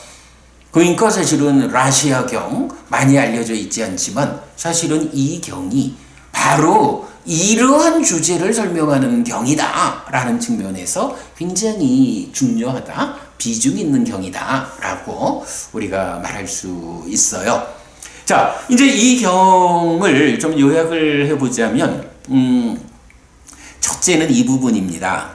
그러니까 사실은 라시아경 많이 알려져 있지 않지만 사실은 이 경이 바로 이러한 주제를 설명하는 경이다 라는 측면에서 굉장히 중요하다, 비중 있는 경이다 라고 우리가 말할 수 있어요. 자, 이제 이 경을 좀 요약을 해보자면 첫째는 이 부분입니다.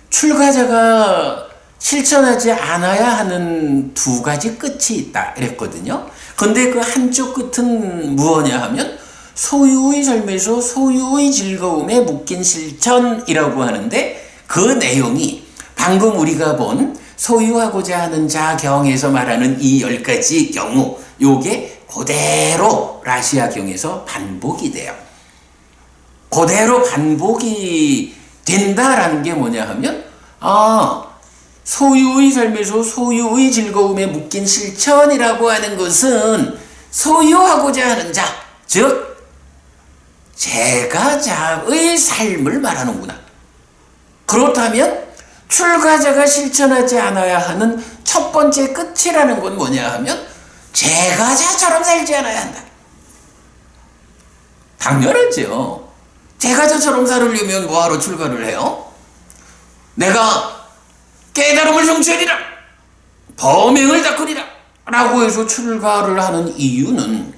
출가자가 실천하지 않아야 하는 두 가지 끝이 있다 이랬거든요. 근데 그 한쪽 끝은 무엇냐 하면 소유의 삶에서 소유의 즐거움에 묶인 실천이라고 하는데, 그 내용이 방금 우리가 본 소유하고자 하는 자경에서 말하는 이 10가지 경우, 요게 그대로 라시아경에서 반복이 돼요. 그대로 반복이 된다라는 게 뭐냐 하면 소유의 삶에서 소유의 즐거움에 묶인 실천이라고 하는 것은 소유하고자 하는 자, 즉 제가자의 삶을 말하는구나. 그렇다면 출가자가 실천하지 않아야 하는 첫 번째 끝이라는 건 뭐냐 하면 제가자처럼 살지 않아야 한다. 당연하죠. 제가자처럼 살으려면 뭐하러 출가를 해요? 내가 깨달음을 성취하리라, 범행을 닦으리라 라고 해서 출가를 하는 이유는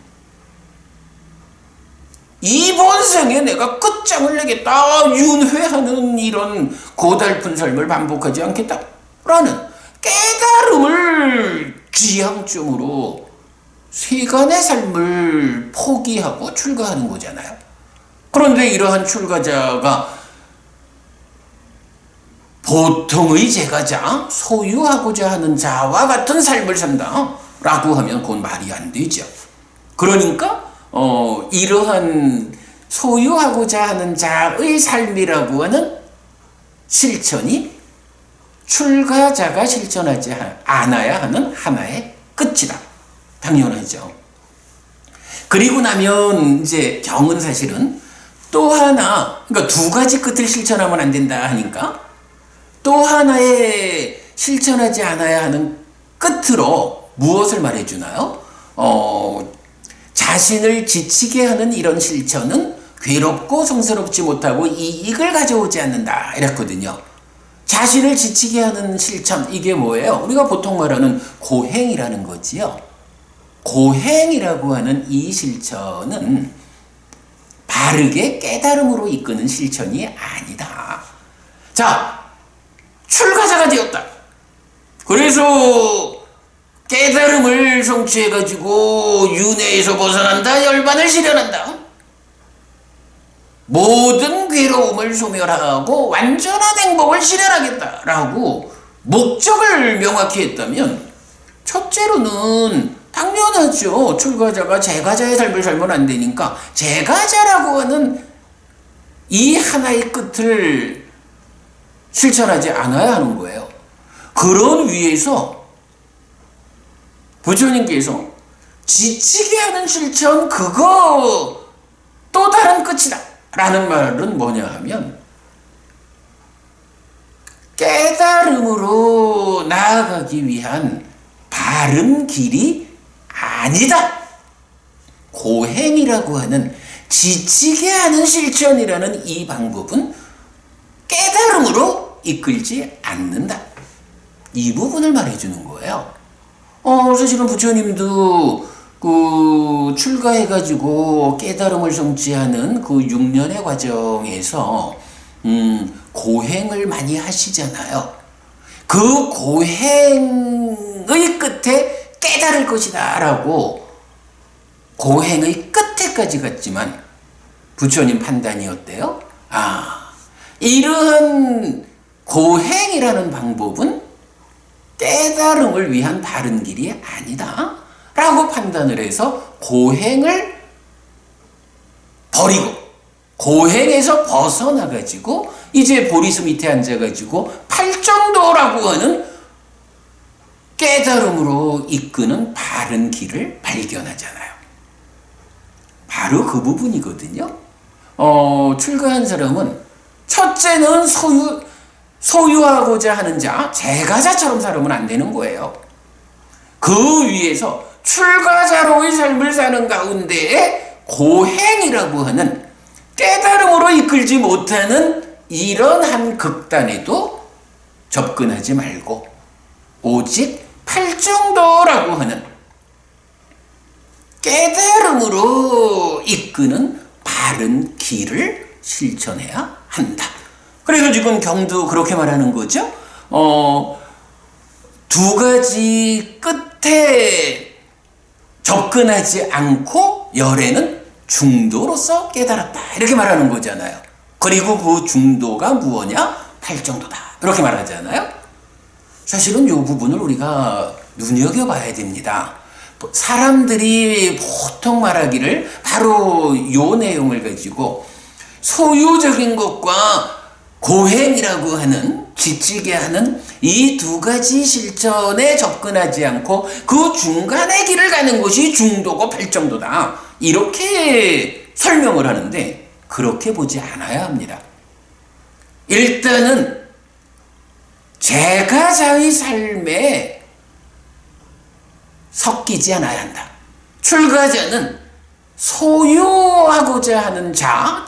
이번 생에 내가 끝장을 내겠다, 윤회하는 이런 고달픈 삶을 반복하지 않겠다 라는 깨달음을 지향점으로 세간의 삶을 포기하고 출가하는 거잖아요. 그런데 이러한 출가자가 보통의 제가자, 소유하고자 하는 자와 같은 삶을 산다 라고 하면 그건 말이 안 되죠. 그러니까 이러한 소유하고자 하는 자의 삶이라고 하는 실천이 출가자가 실천하지 않아야 하는 하나의 끝이다. 당연하죠. 그리고 나면 이제 경은 사실은 또 하나, 그러니까 두 가지 끝을 실천하면 안 된다 하니까 또 하나의 실천하지 않아야 하는 끝으로 무엇을 말해주나요? 자신을 지치게 하는 이런 실천은 괴롭고 성스럽지 못하고 이익을 가져오지 않는다 이랬거든요. 자신을 지치게 하는 실천, 이게 뭐예요? 우리가 보통 말하는 고행이라는 거지요. 고행이라고 하는 이 실천은 바르게 깨달음으로 이끄는 실천이 아니다. 자, 출가자가 되었다. 그래서 깨달음을 성취해가지고 윤회에서 벗어난다, 열반을 실현한다, 모든 괴로움을 소멸하고 완전한 행복을 실현하겠다라고 목적을 명확히 했다면, 첫째로는 당연하죠. 출가자가 제가자의 삶을 살면 안 되니까 제가자라고 하는 이 하나의 끝을 실천하지 않아야 하는 거예요. 그런 위에서 부처님께서 지치게 하는 실천, 그거 또 다른 끝이다 라는 말은 뭐냐 하면 깨달음으로 나아가기 위한 바른 길이 아니다. 고행이라고 하는 지치게 하는 실천이라는 이 방법은 깨달음으로 이끌지 않는다. 이 부분을 말해주는 거예요. 사실은 부처님도 출가해가지고 깨달음을 성취하는 그 6년의 과정에서 고행을 많이 하시잖아요. 그 고행의 끝에 깨달을 것이다 라고 고행의 끝에까지 갔지만 부처님 판단이 어때요? 이러한 고행이라는 방법은 깨달음을 위한 바른 길이 아니다 라고 판단을 해서 고행을 버리고 고행에서 벗어나가지고 이제 보리수 밑에 앉아가지고 팔정도라고 하는 깨달음으로 이끄는 바른 길을 발견하잖아요. 바로 그 부분이거든요. 출가한 사람은 첫째는 소유하고자 하는 자, 제가자처럼 살면 안 되는 거예요. 그 위에서 출가자로의 삶을 사는 가운데에 고행이라고 하는 깨달음으로 이끌지 못하는 이런 한 극단에도 접근하지 말고 오직 팔정도라고 하는 깨달음으로 이끄는 바른 길을 실천해야 한다. 그래서 지금 경도 그렇게 말하는 거죠. 두 가지 끝에 접근하지 않고 열에는 중도로서 깨달았다. 이렇게 말하는 거잖아요. 그리고 그 중도가 무엇냐? 팔정도다. 이렇게 말하잖아요. 사실은 이 부분을 우리가 눈여겨봐야 됩니다. 사람들이 보통 말하기를 바로 이 내용을 가지고 소유적인 것과 고행이라고 하는 지치게 하는 이 두 가지 실천에 접근하지 않고 그 중간의 길을 가는 것이 중도고 팔정도다. 이렇게 설명을 하는데 그렇게 보지 않아야 합니다. 일단은 제가자의 삶에 섞이지 않아야 한다. 출가자는 소유하고자 하는 자,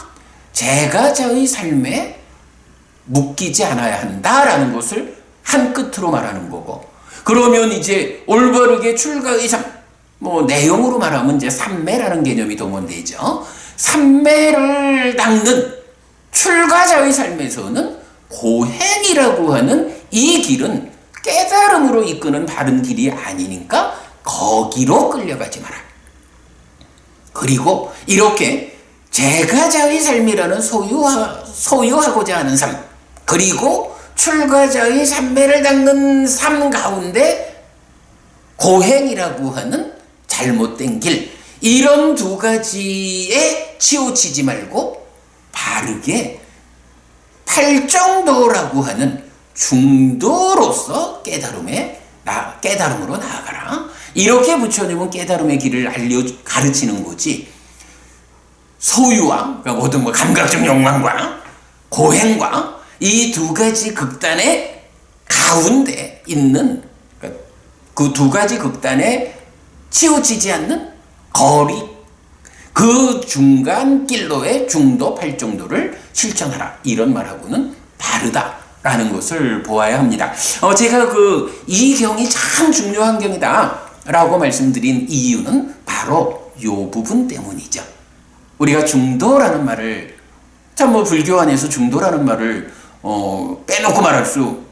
제가자의 삶에 묶이지 않아야 한다라는 것을 한 끝으로 말하는 거고, 그러면 이제 올바르게 출가의 삶, 내용으로 말하면 이제 삼매라는 개념이 동원되죠. 삼매를 닦는 출가자의 삶에서는 고행이라고 하는 이 길은 깨달음으로 이끄는 바른 길이 아니니까 거기로 끌려가지 마라. 그리고 이렇게 제가자의 삶이라는 소유하고자 하는 삶, 그리고 출가자의 삼매를 닦는 삶 가운데 고행이라고 하는 잘못된 길, 이런 두 가지에 치우치지 말고 바르게 팔정도라고 하는 중도로서 깨달음으로 나아가라. 이렇게 부처님은 깨달음의 길을 가르치는 거지, 소유와, 그러니까 모든 감각적 욕망과 고행과 이 두 가지 극단의 가운데 있는, 그 두 가지 극단에 치우치지 않는 거리, 그 중간 길로의 중도 팔정도를 실천하라. 이런 말하고는 다르다라는 것을 보아야 합니다. 제가 이 경이 참 중요한 경이다 라고 말씀드린 이유는 바로 이 부분 때문이죠. 우리가 중도라는 말을, 불교 안에서 중도라는 말을 빼놓고 말할 수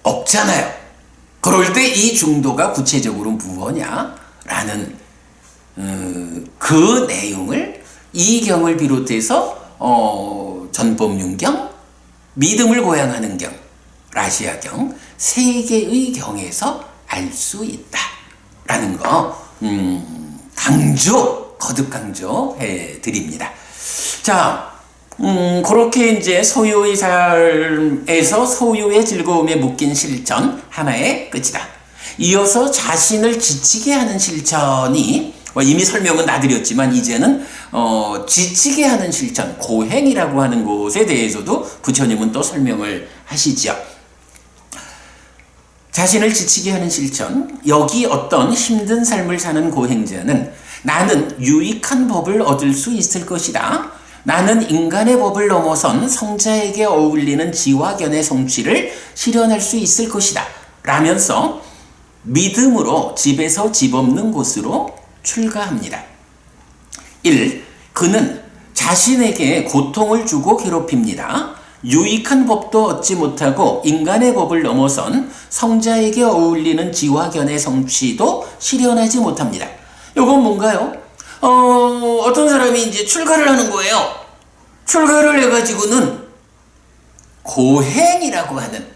없잖아요. 그럴 때 이 중도가 구체적으로 무엇냐라는 그 내용을 이 경을 비롯해서 전법륜경, 믿음을 고양하는 경, 라시아경, 세 개의 경에서 알 수 있다라는 거 거듭 강조해 드립니다. 자, 그렇게 이제 소유의 삶에서 소유의 즐거움에 묶인 실천 하나의 끝이다. 이어서 자신을 지치게 하는 실천이, 이미 설명은 다 드렸지만 이제는 지치게 하는 실천, 고행이라고 하는 것에 대해서도 부처님은 또 설명을 하시죠. 자신을 지치게 하는 실천, 여기 어떤 힘든 삶을 사는 고행자는 나는 유익한 법을 얻을 수 있을 것이다. 나는 인간의 법을 넘어선 성자에게 어울리는 지화견의 성취를 실현할 수 있을 것이다 라면서 믿음으로 집에서 집 없는 곳으로 출가합니다. 1. 그는 자신에게 고통을 주고 괴롭힙니다. 유익한 법도 얻지 못하고 인간의 법을 넘어선 성자에게 어울리는 지화견의 성취도 실현하지 못합니다. 이건 뭔가요? 어떤 사람이 이제 출가를 하는 거예요. 출가를 해가지고는 고행이라고 하는,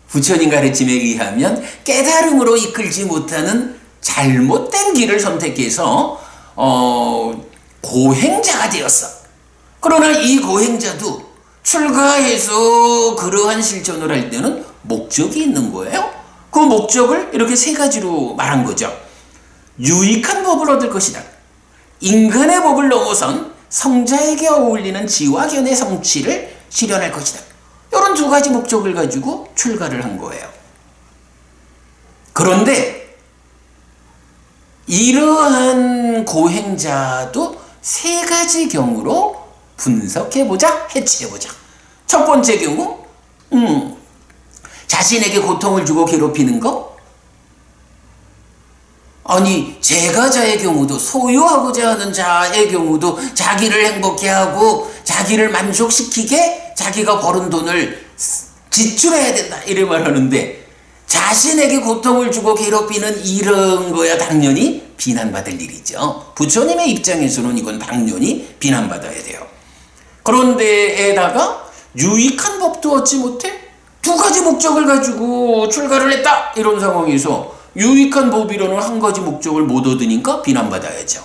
부처님 가르침에 의하면 깨달음으로 이끌지 못하는 잘못된 길을 선택해서 고행자가 되었어. 그러나 이 고행자도 출가해서 그러한 실천을 할 때는 목적이 있는 거예요. 그 목적을 이렇게 세 가지로 말한 거죠. 유익한 법을 얻을 것이다. 인간의 법을 넘어선 성자에게 어울리는 지화견의 성취를 실현할 것이다. 이런 두 가지 목적을 가지고 출가를 한 거예요. 그런데 이러한 고행자도 세 가지 경우로 분석해보자, 해치해보자. 첫 번째 경우, 자신에게 고통을 주고 괴롭히는 거? 아니, 제가자의 경우도, 소유하고자 하는 자의 경우도 자기를 행복해 하고 자기를 만족시키게 자기가 벌은 돈을 지출해야 된다, 이래 말하는데, 자신에게 고통을 주고 괴롭히는 이런 거야 당연히 비난받을 일이죠. 부처님의 입장에서는 이건 당연히 비난받아야 돼요. 그런데에다가 유익한 법도 얻지 못해? 두 가지 목적을 가지고 출가를 했다, 이런 상황에서 유익한 법이라는 한 가지 목적을 못 얻으니까 비난받아야죠.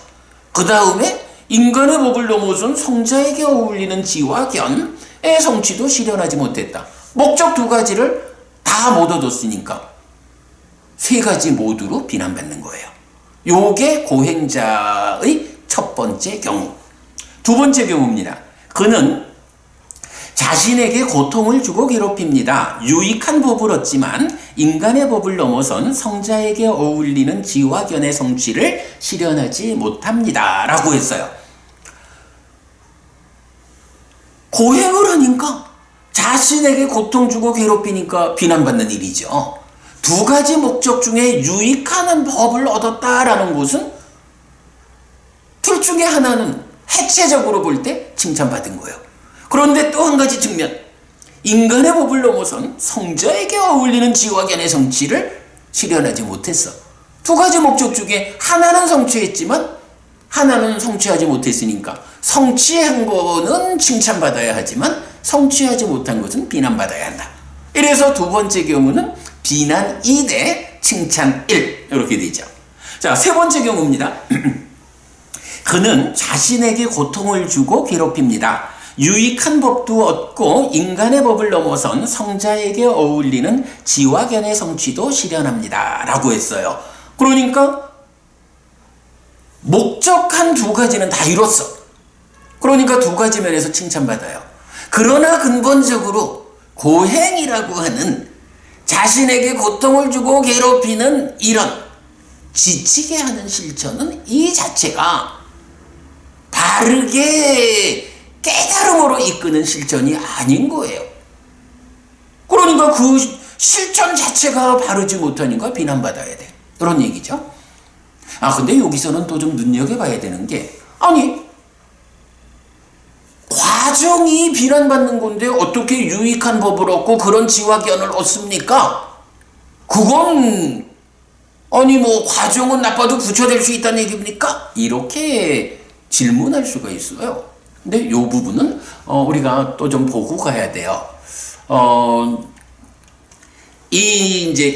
그 다음에 인간의 법을 넘어선 성자에게 어울리는 지화견의 성취도 실현하지 못했다. 목적 두 가지를 다 못 얻었으니까 세 가지 모두로 비난받는 거예요. 요게 고행자의 첫 번째 경우. 두 번째 경우입니다. 그는 자신에게 고통을 주고 괴롭힙니다. 유익한 법을 얻지만 인간의 법을 넘어선 성자에게 어울리는 지화견의 성취를 실현하지 못합니다. 라고 했어요. 고행을 하니까 자신에게 고통 주고 괴롭히니까 비난받는 일이죠. 두 가지 목적 중에 유익한 법을 얻었다라는 것은 둘 중에 하나는 해체적으로 볼 때 칭찬받은 거예요. 그런데 또 한 가지 측면, 인간의 법을 넘어선 성자에게 어울리는 지화견의 성취를 실현하지 못했어. 두 가지 목적 중에 하나는 성취했지만 하나는 성취하지 못했으니까 성취한 거는 칭찬받아야 하지만 성취하지 못한 것은 비난받아야 한다. 이래서 두 번째 경우는 비난 2대 칭찬 1 이렇게 되죠. 자, 세 번째 경우입니다. 그는 자신에게 고통을 주고 괴롭힙니다. 유익한 법도 얻고 인간의 법을 넘어선 성자에게 어울리는 지화견의 성취도 실현합니다. 라고 했어요. 그러니까 목적한 두 가지는 다 이뤘어. 그러니까 두 가지 면에서 칭찬받아요. 그러나 근본적으로 고행이라고 하는 자신에게 고통을 주고 괴롭히는 이런 지치게 하는 실천은 이 자체가 바르게 깨달음으로 이끄는 실천이 아닌 거예요. 그러니까 그 실천 자체가 바르지 못하니까 비난받아야 돼. 그런 얘기죠. 근데 여기서는 또 좀 눈여겨봐야 되는 게, 아니, 과정이 비난받는 건데 어떻게 유익한 법을 얻고 그런 지화견을 얻습니까? 그건 아니 뭐 과정은 나빠도 부처될 수 있다는 얘기입니까? 이렇게 질문할 수가 있어요. 근데 이 부분은 우리가 또 좀 보고 가야 돼요. 이 이제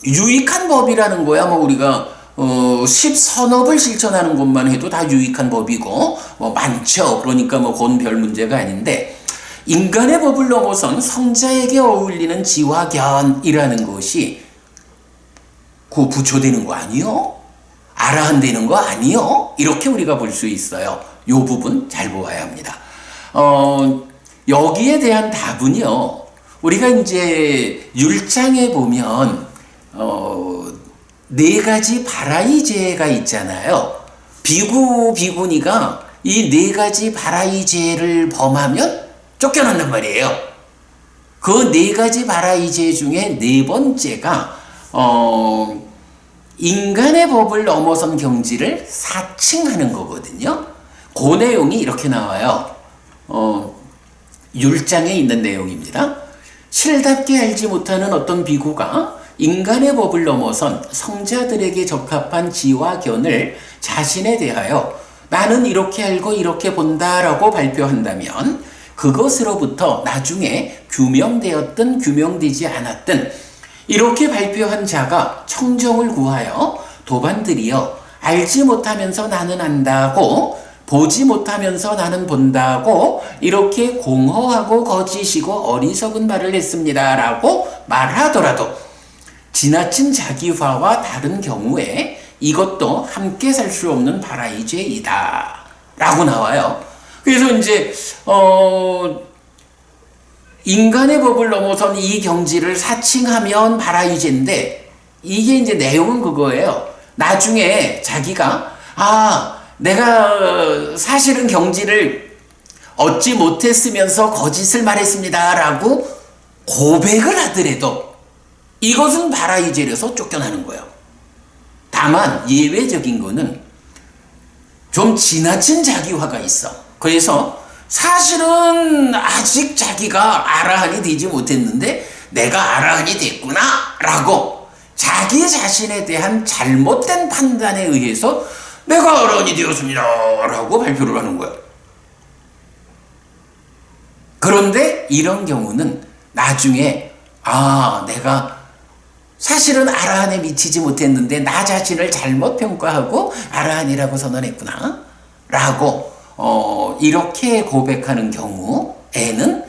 유익한 법이라는 거야 뭐 우리가 십선업을 실천하는 것만 해도 다 유익한 법이고 뭐 많죠. 그러니까 뭐 그건 별 문제가 아닌데, 인간의 법을 넘어선 성자에게 어울리는 지화견이라는 것이 그 부처되는 거 아니요? 아라한되는 거 아니요? 이렇게 우리가 볼 수 있어요. 이 부분 잘 보아야 합니다. 여기에 대한 답은요, 우리가 이제 율장에 보면 네 가지 바라이제가 있잖아요. 비구, 비구니가 이 네 가지 바라이제를 범하면 쫓겨난단 말이에요. 그 네 가지 바라이제 중에 네 번째가 인간의 법을 넘어선 경지를 사칭하는 거거든요. 그 내용이 이렇게 나와요. 율장에 있는 내용입니다. 실답게 알지 못하는 어떤 비구가 인간의 법을 넘어선 성자들에게 적합한 지와 견을 자신에 대하여 나는 이렇게 알고 이렇게 본다라고 발표한다면 그것으로부터 나중에 규명되었든 규명되지 않았든 이렇게 발표한 자가 청정을 구하여 도반들이여 알지 못하면서 나는 안다고 보지 못하면서 나는 본다고 이렇게 공허하고 거짓이고 어리석은 말을 했습니다 라고 말하더라도 지나친 자기화와 다른 경우에 이것도 함께 살 수 없는 바라이 죄이다 라고 나와요. 그래서 이제 인간의 법을 넘어선 이 경지를 사칭하면 바라이 죄인데 이게 이제 내용은 그거예요. 나중에 자기가 내가 사실은 경지를 얻지 못했으면서 거짓을 말했습니다 라고 고백을 하더라도 이것은 바라이 죄라서 쫓겨나는 거예요. 다만 예외적인 거는 좀 지나친 자기화가 있어. 그래서 사실은 아직 자기가 아라한이 되지 못했는데 내가 아라한이 됐구나 라고 자기 자신에 대한 잘못된 판단에 의해서 내가 아라한이 되었습니다 라고 발표를 하는 거야. 그런데 이런 경우는 나중에 내가 사실은 아라한에 미치지 못했는데 나 자신을 잘못 평가하고 아라한이라고 선언했구나 라고 이렇게 고백하는 경우에는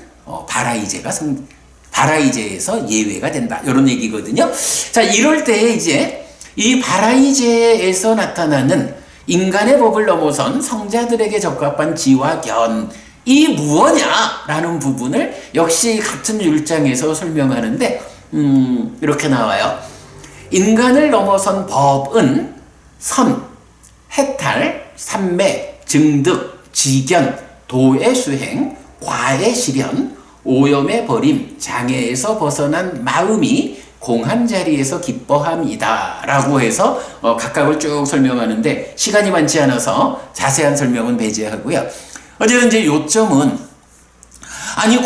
바라이제에서 예외가 된다 이런 얘기거든요. 자, 이럴 때 이제 이 바라이제에서 나타나는 인간의 법을 넘어선 성자들에게 적합한 지와 견이 무엇냐라는 부분을 역시 같은 율장에서 설명하는데 이렇게 나와요. 인간을 넘어선 법은 선, 해탈, 삼매, 증득, 지견, 도의 수행, 과의 실현, 오염의 버림, 장애에서 벗어난 마음이 공한 자리에서 기뻐함이다 라고 해서 각각을 쭉 설명하는데 시간이 많지 않아서 자세한 설명은 배제하고요. 어쨌든 이제 요점은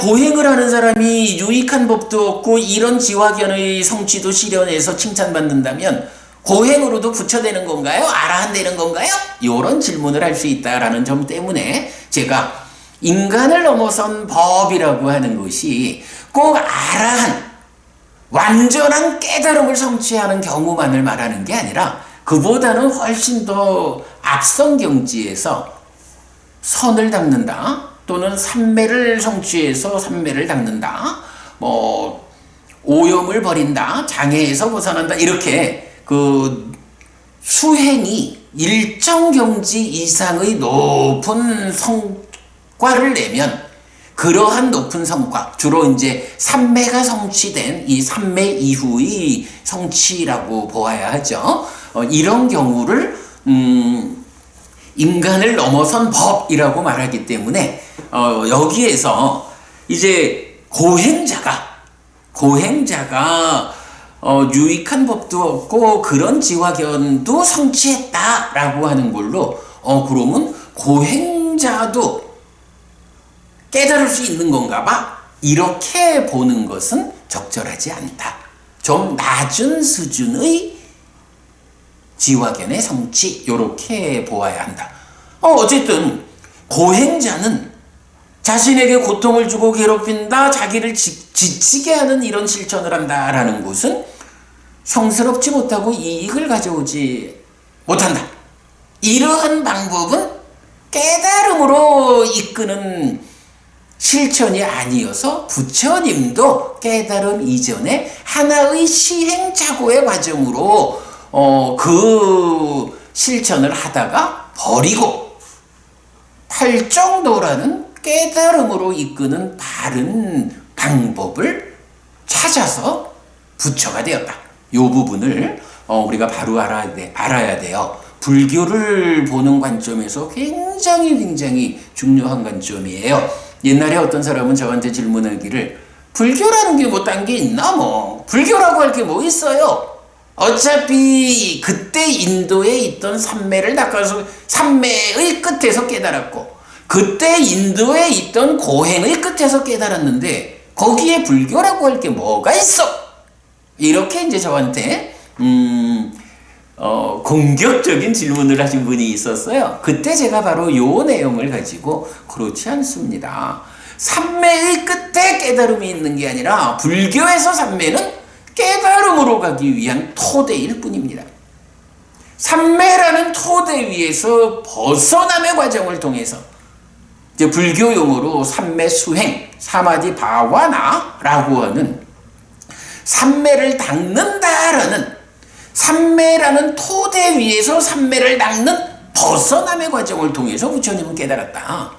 고행을 하는 사람이 유익한 법도 없고 이런 지화견의 성취도 실현해서 칭찬받는다면 고행으로도 부처되는 건가요? 아라한 되는 건가요? 이런 질문을 할 수 있다라는 점 때문에 제가 인간을 넘어선 법이라고 하는 것이 꼭 아라한 완전한 깨달음을 성취하는 경우만을 말하는 게 아니라 그보다는 훨씬 더 앞선 경지에서 선을 닦는다 또는 삼매를 성취해서 삼매를 닦는다 오염을 버린다 장애에서 벗어난다 이렇게 그 수행이 일정 경지 이상의 높은 성과를 내면 그러한 높은 성과, 주로 이제 삼매가 성취된 이 삼매 이후의 성취라고 보아야 하죠. 이런 경우를 인간을 넘어선 법이라고 말하기 때문에 여기에서 이제 고행자가 유익한 법도 없고 그런 지화견도 성취했다라고 하는 걸로 그러면 고행자도 깨달을 수 있는 건가 봐 이렇게 보는 것은 적절하지 않다. 좀 낮은 수준의 지화견의 성취 이렇게 보아야 한다. 어쨌든 고행자는 자신에게 고통을 주고 괴롭힌다 자기를 지치게 하는 이런 실천을 한다라는 것은 성스럽지 못하고 이익을 가져오지 못한다. 이러한 방법은 깨달음으로 이끄는 실천이 아니어서 부처님도 깨달음 이전에 하나의 시행착오의 과정으로 그 실천을 하다가 버리고 팔정도라는 깨달음으로 이끄는 바른 방법을 찾아서 부처가 되었다. 이 부분을 우리가 바로 알아야 돼요. 불교를 보는 관점에서 굉장히 중요한 관점이에요. 옛날에 어떤 사람은 저한테 질문하기를 불교라는 게 뭐 딴 게 있나 불교라고 할 게 뭐 있어요? 어차피 그때 인도에 있던 산매를 닦아서 산매의 끝에서 깨달았고 그때 인도에 있던 고행의 끝에서 깨달았는데 거기에 불교라고 할 게 뭐가 있어? 이렇게 이제 저한테 공격적인 질문을 하신 분이 있었어요. 그때 제가 바로 요 내용을 가지고 그렇지 않습니다. 산매의 끝에 깨달음이 있는 게 아니라 불교에서 산매는 깨달음으로 가기 위한 토대일 뿐입니다. 산매라는 토대 위에서 벗어남의 과정을 통해서 이제 불교 용어로 산매 수행, 사마디 바와나라고 하는 산매를 닦는다라는 산매라는 토대 위에서 산매를 닦는 벗어남의 과정을 통해서 부처님은 깨달았다.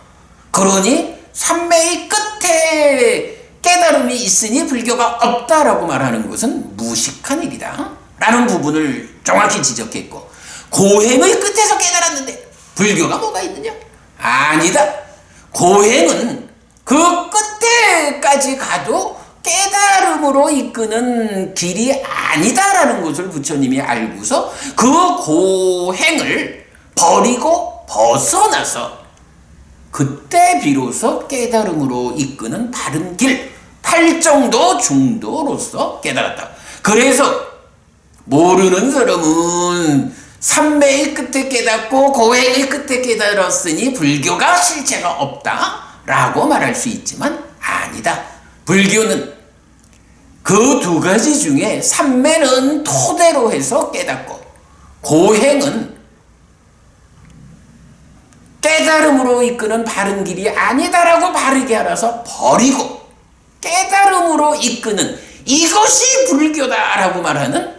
그러니 산매의 끝에 깨달음이 있으니 불교가 없다라고 말하는 것은 무식한 일이다 라는 부분을 정확히 지적했고 고행의 끝에서 깨달았는데 불교가 뭐가 있느냐? 아니다. 고행은 그 끝에까지 가도 깨달음으로 이끄는 길이 아니다라는 것을 부처님이 알고서 그 고행을 버리고 벗어나서 그때 비로소 깨달음으로 이끄는 바른 길, 팔정도 중도로서 깨달았다. 그래서 모르는 사람은 삼매의 끝에 깨닫고 고행의 끝에 깨달았으니 불교가 실체가 없다라고 말할 수 있지만 아니다. 불교는 그 두 가지 중에 삼매는 토대로 해서 깨닫고 고행은 깨달음으로 이끄는 바른 길이 아니다라고 바르게 알아서 버리고 깨달음으로 이끄는 이것이 불교다라고 말하는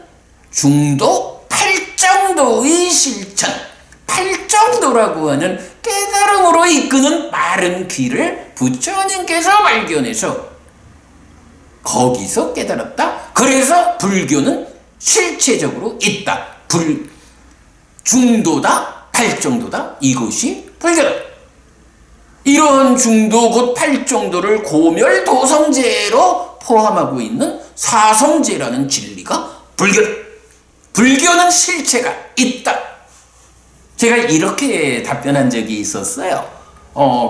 중도 팔정도의 실천, 팔정도라고 하는 깨달음으로 이끄는 바른 길을 부처님께서 발견해서 거기서 깨달았다. 그래서 불교는 실체적으로 있다. 중도다, 팔정도다. 이것이 불교다. 이런 중도 곧 팔정도를 고멸도성제로 포함하고 있는 사성제라는 진리가 불교다. 불교는 실체가 있다. 제가 이렇게 답변한 적이 있었어요.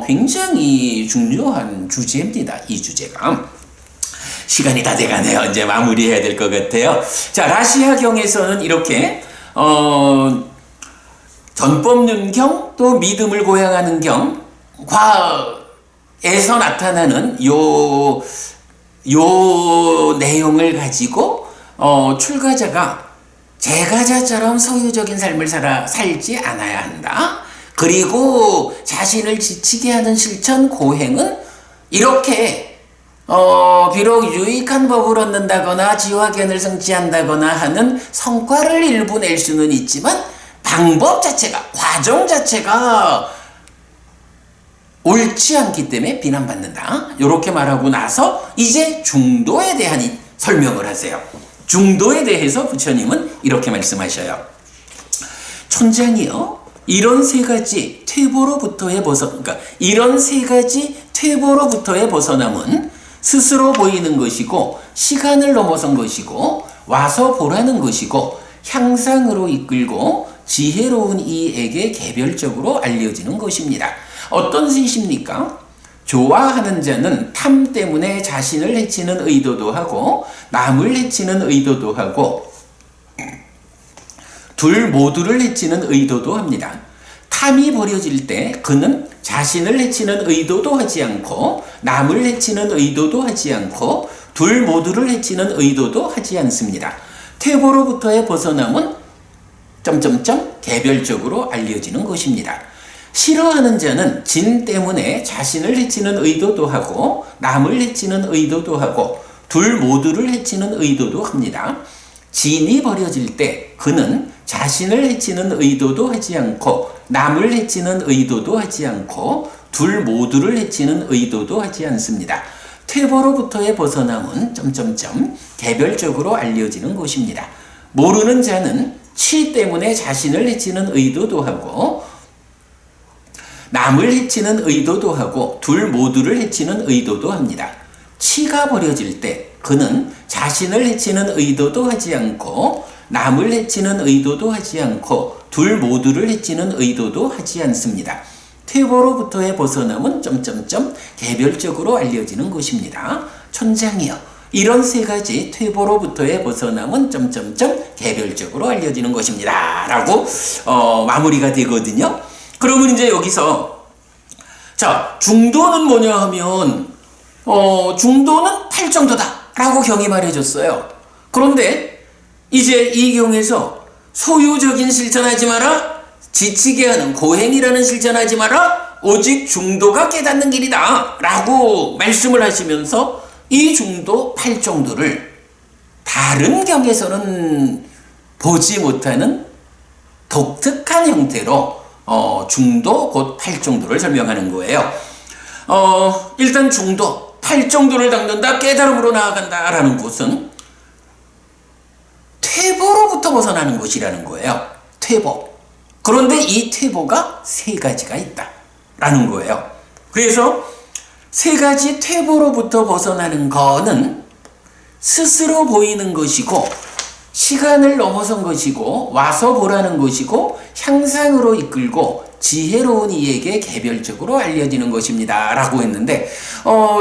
굉장히 중요한 주제입니다. 이 주제가. 시간이 다 돼가네요. 이제 마무리해야 될 것 같아요. 자, 라시아경에서는 이렇게 전법륜경 또 믿음을 고양하는 경 과에서 나타나는 요 내용을 가지고 출가자가 제가자처럼 소유적인 삶을 살지 않아야 한다. 그리고 자신을 지치게 하는 실천 고행은 이렇게 비록 유익한 법을 얻는다거나 지화견을 성취한다거나 하는 성과를 일부 낼 수는 있지만 방법 자체가, 과정 자체가 옳지 않기 때문에 비난받는다. 이렇게 말하고 나서 이제 중도에 대한 설명을 하세요. 중도에 대해서 부처님은 이렇게 말씀하셔요. 촌장이요, 이런 세 가지 퇴보로부터의 그러니까 이런 세 가지 퇴보로부터의 벗어남은 스스로 보이는 것이고 시간을 넘어선 것이고 와서 보라는 것이고 향상으로 이끌고 지혜로운 이에게 개별적으로 알려지는 것입니다. 어떤 뜻입니까? 좋아하는 자는 탐 때문에 자신을 해치는 의도도 하고 남을 해치는 의도도 하고 둘 모두를 해치는 의도도 합니다. 탐이 버려질 때 그는 자신을 해치는 의도도 하지 않고 남을 해치는 의도도 하지 않고 둘 모두를 해치는 의도도 하지 않습니다. 퇴보로부터의 벗어남은 개별적으로 알려지는 것입니다. 싫어하는 자는 진 때문에 자신을 해치는 의도도 하고 남을 해치는 의도도 하고 둘 모두를 해치는 의도도 합니다. 진이 버려질 때 그는 자신을 해치는 의도도 하지 않고 남을 해치는 의도도 하지 않고 둘 모두를 해치는 의도도 하지 않습니다. 퇴보로부터의 벗어남은 개별적으로 알려지는 것입니다. 모르는 자는 치 때문에 자신을 해치는 의도도 하고 남을 해치는 의도도 하고 둘 모두를 해치는 의도도 합니다. 치가 버려질 때 그는 자신을 해치는 의도도 하지 않고 남을 해치는 의도도 하지 않고 둘 모두를 해치는 의도도 하지 않습니다. 퇴보로부터의 벗어남은 점점점 개별적으로 알려지는 것입니다. 촌장이요. 이런 세 가지 퇴보로부터의 벗어남은 점점점 개별적으로 알려지는 것입니다. 라고 마무리가 되거든요. 그러면 이제 여기서 자, 중도는 뭐냐 하면 중도는 8정도다 라고 경이 말해줬어요. 그런데 이제 이 경에서 소유적인 실천하지 마라, 지치게 하는 고행이라는 실천하지 마라, 오직 중도가 깨닫는 길이다 라고 말씀을 하시면서 이 중도 8정도를 다른 경에서는 보지 못하는 독특한 형태로 중도 곧 8정도를 설명하는 거예요. 일단 중도 8정도를 닦는다, 깨달음으로 나아간다 라는 것은 퇴보로부터 벗어나는 것이라는 거예요. 퇴보. 그런데 이 퇴보가 세 가지가 있다 라는 거예요. 그래서 세 가지 퇴보로부터 벗어나는 거는 스스로 보이는 것이고, 시간을 넘어선 것이고, 와서 보라는 것이고, 향상으로 이끌고 지혜로운 이에게 개별적으로 알려지는 것입니다 라고 했는데,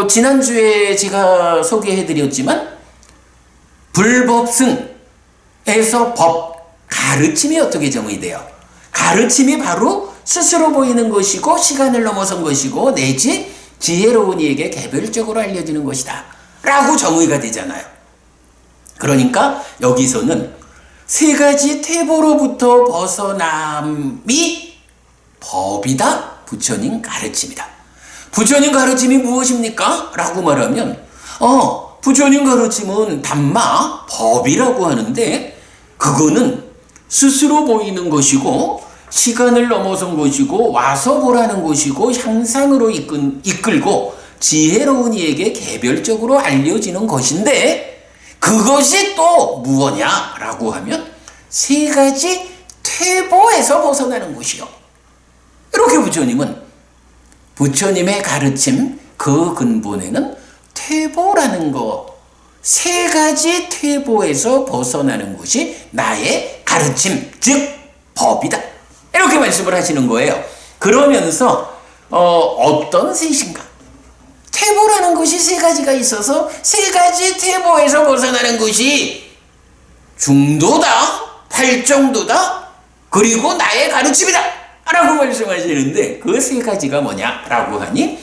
지난주에 제가 소개해드렸지만 불법승에서 법, 가르침이 어떻게 정의돼요? 가르침이 바로 스스로 보이는 것이고, 시간을 넘어선 것이고, 내지 지혜로운 이에게 개별적으로 알려지는 것이다 라고 정의가 되잖아요. 그러니까 여기서는 세 가지 퇴보로부터 벗어남이 법이다, 부처님 가르침이다. 부처님 가르침이 무엇입니까? 라고 말하면 부처님 가르침은 담마, 법이라고 하는데, 그거는 스스로 보이는 것이고, 시간을 넘어선 것이고, 와서 보라는 것이고, 향상으로 이끌고 지혜로운 이에게 개별적으로 알려지는 것인데, 그것이 또 무엇냐라고 하면 세 가지 퇴보에서 벗어나는 것이요. 이렇게 부처님의 가르침 그 근본에는 퇴보라는 거, 세 가지 퇴보에서 벗어나는 것이 나의 가르침, 즉 법이다, 이렇게 말씀을 하시는 거예요. 그러면서 어떤 셋인가? 퇴보라는 것이 세 가지가 있어서 세 가지 퇴보에서 벗어나는 것이 중도다, 8정도다, 그리고 나의 가르침이다 라고 말씀하시는데, 그 세 가지가 뭐냐라고 하니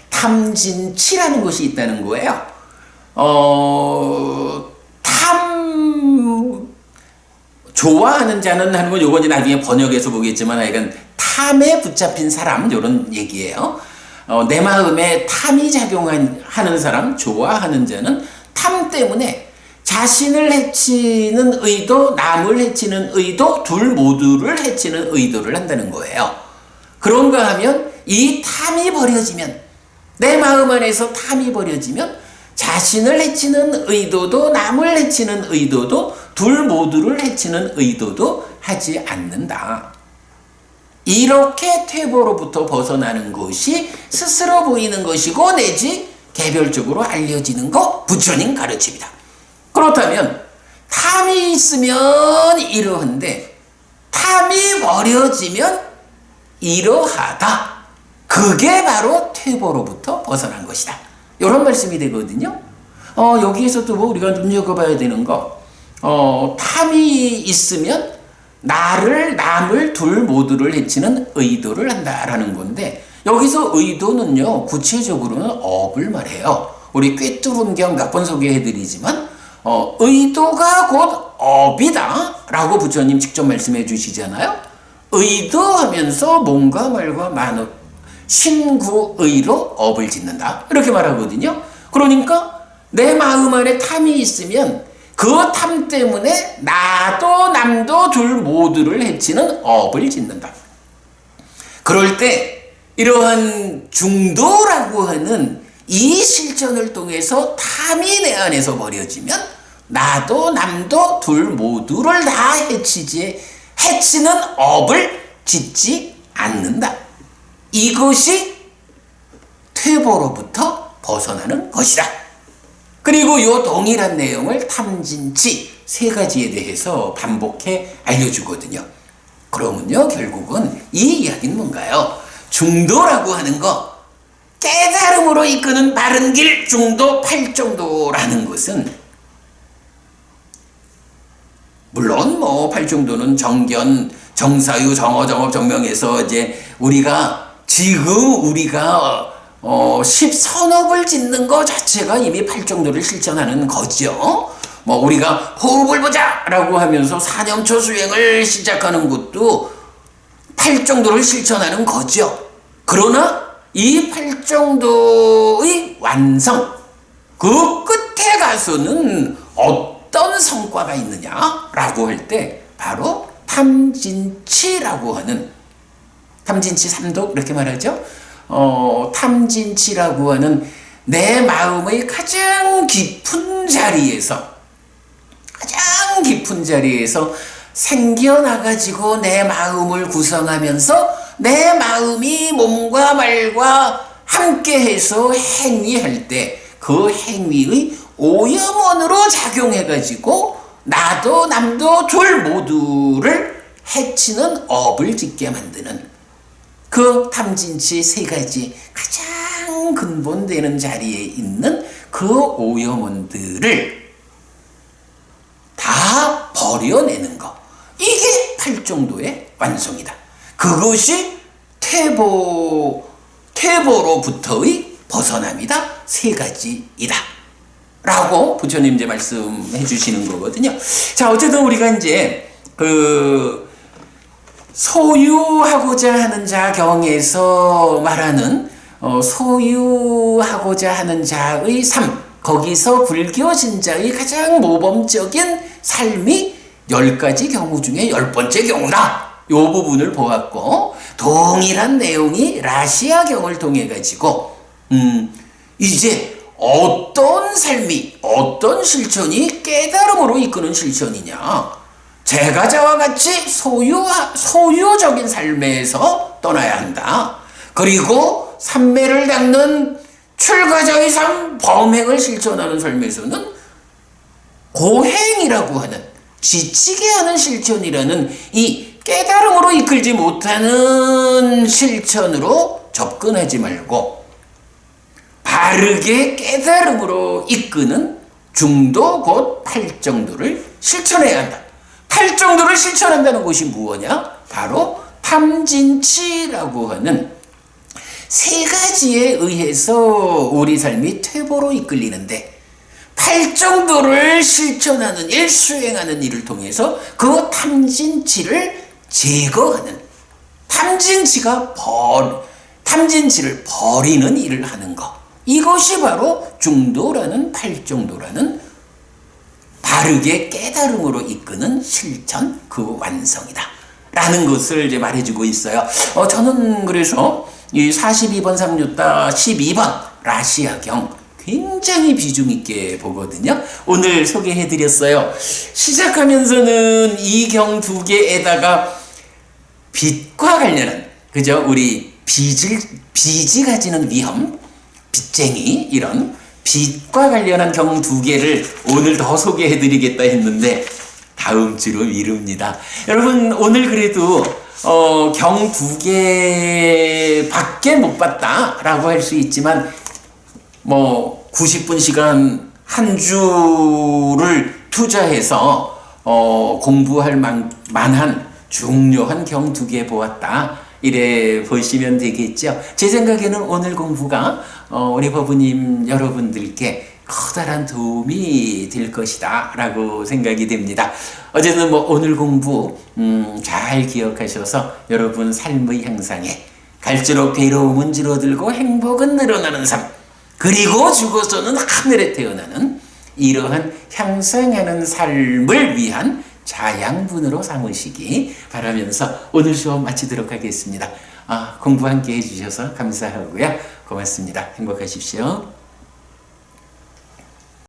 탐진치라는 것이 있다는 거예요. 좋아하는 자는 하는 건 요건 이제 나중에 번역해서 보겠지만, 하여간 탐에 붙잡힌 사람, 요런 얘기예요. 내 마음에 탐이 작용하는 사람, 좋아하는 자는 탐 때문에 자신을 해치는 의도, 남을 해치는 의도, 둘 모두를 해치는 의도를 한다는 거예요. 그런가 하면 이 탐이 버려지면, 내 마음 안에서 탐이 버려지면 자신을 해치는 의도도, 남을 해치는 의도도, 둘 모두를 해치는 의도도 하지 않는다. 이렇게 퇴보로부터 벗어나는 것이 스스로 보이는 것이고, 내지 개별적으로 알려지는 것, 부처님 가르침이다. 그렇다면 탐이 있으면 이러한데, 탐이 버려지면 이러하다. 그게 바로 퇴보로부터 벗어난 것이다. 이런 말씀이 되거든요. 여기에서도 뭐 우리가 눈여겨봐야 되는 거, 탐이 있으면 나를, 남을, 둘 모두를 해치는 의도를 한다라는 건데, 여기서 의도는요, 구체적으로는 업을 말해요. 우리 꿰뚫음경 몇 번 소개해드리지만, 의도가 곧 업이다 라고 부처님 직접 말씀해 주시잖아요. 의도하면서 몸과 말과 만업, 신구의로 업을 짓는다, 이렇게 말하거든요. 그러니까 내 마음 안에 탐이 있으면 그 탐 때문에 나도 남도 둘 모두를 해치는 업을 짓는다. 그럴 때 이러한 중도라고 하는 이 실천을 통해서 탐이 내 안에서 버려지면 나도 남도 둘 모두를 다 해치는 업을 짓지 않는다. 이것이 퇴보로부터 벗어나는 것이다. 그리고 요 동일한 내용을 탐진치 세 가지에 대해서 반복해 알려주거든요. 그러면요, 결국은 이 이야기는 뭔가요? 중도라고 하는 거, 깨달음으로 이끄는 바른 길, 중도, 팔정도라는 것은 물론 뭐 팔정도는 정견, 정사유, 정어, 정명에서 이제 지금 우리가 10선업을 짓는 것 자체가 이미 팔정도를 실천하는 거죠. 뭐 우리가 호흡을 보자 라고 하면서 사념초 수행을 시작하는 것도 팔정도를 실천하는 거죠. 그러나 이 팔정도의 완성, 그 끝에 가서는 어떤 성과가 있느냐라고 할 때 바로 탐진치라고 하는, 탐진치 삼독 이렇게 말하죠. 탐진치라고 하는 내 마음의 가장 깊은 자리에서 생겨나가지고 내 마음을 구성하면서 내 마음이 몸과 말과 함께해서 행위할 때 그 행위의 오염원으로 작용해가지고 나도 남도 둘 모두를 해치는 업을 짓게 만드는 그 탐진치 세 가지 가장 근본되는 자리에 있는 그 오염원들을 다 버려내는 것. 이게 팔정도의 완성이다. 그것이 퇴보로부터의 벗어남이다. 세 가지이다. 라고 부처님 이제 말씀해 주시는 거거든요. 자, 어쨌든 우리가 이제 소유하고자 하는 자 경에서 말하는 소유하고자 하는 자의 삶, 거기서 불교 신자의 가장 모범적인 삶이 10가지 경우 중에 10번째 경우다. 이 부분을 보았고, 동일한 내용이 라시아 경을 통해 가지고 이제 어떤 삶이, 어떤 실천이 깨달음으로 이끄는 실천이냐, 제가자와 같이 소유적인 삶에서 떠나야 한다. 그리고 삼매를 닦는 출가자의 삶, 범행을 실천하는 삶에서는 고행이라고 하는, 지치게 하는 실천이라는 이 깨달음으로 이끌지 못하는 실천으로 접근하지 말고 바르게 깨달음으로 이끄는 중도 곧 팔정도를 실천해야 한다. 팔정도를 실천한다는 것이 무엇이냐? 바로 탐진치라고 하는 세 가지에 의해서 우리 삶이 퇴보로 이끌리는데, 팔정도를 실천하는 일, 수행하는 일을 통해서 그 탐진치를 제거하는, 탐진치를 버리는 일을 하는 것. 이것이 바로 중도라는, 팔정도라는 바르게 깨달음으로 이끄는 실천, 그 완성이다. 라는 것을 이제 말해주고 있어요. 저는 그래서 이 42번 상류따 12번 라시아경 굉장히 비중 있게 보거든요. 오늘 소개해드렸어요. 시작하면서는 이 경 두 개에다가 빚과 관련한, 그죠? 우리 빚이 가지는 위험, 빚쟁이, 이런 빚과 관련한 경 두 개를 오늘 더 소개해드리겠다 했는데 다음 주로 미룹니다. 여러분, 오늘 그래도 경 두 개밖에 못 봤다라고 할 수 있지만, 뭐 90분 시간 한 주를 투자해서 공부할 만한 중요한 경 두 개 보았다, 이래 보시면 되겠죠. 제 생각에는 오늘 공부가 우리 법부님 여러분들께 커다란 도움이 될 것이다 라고 생각이 됩니다. 어쨌든 뭐 오늘 공부 잘 기억하셔서 여러분 삶의 향상에 갈수록 괴로움은 줄어들고 행복은 늘어나는 삶, 그리고 죽어서는 하늘에 태어나는 이러한 향상하는 삶을 위한 자양분으로 삼으시기 바라면서 오늘 수업 마치도록 하겠습니다. 공부 함께 해주셔서 감사하고요. 고맙습니다. 행복하십시오.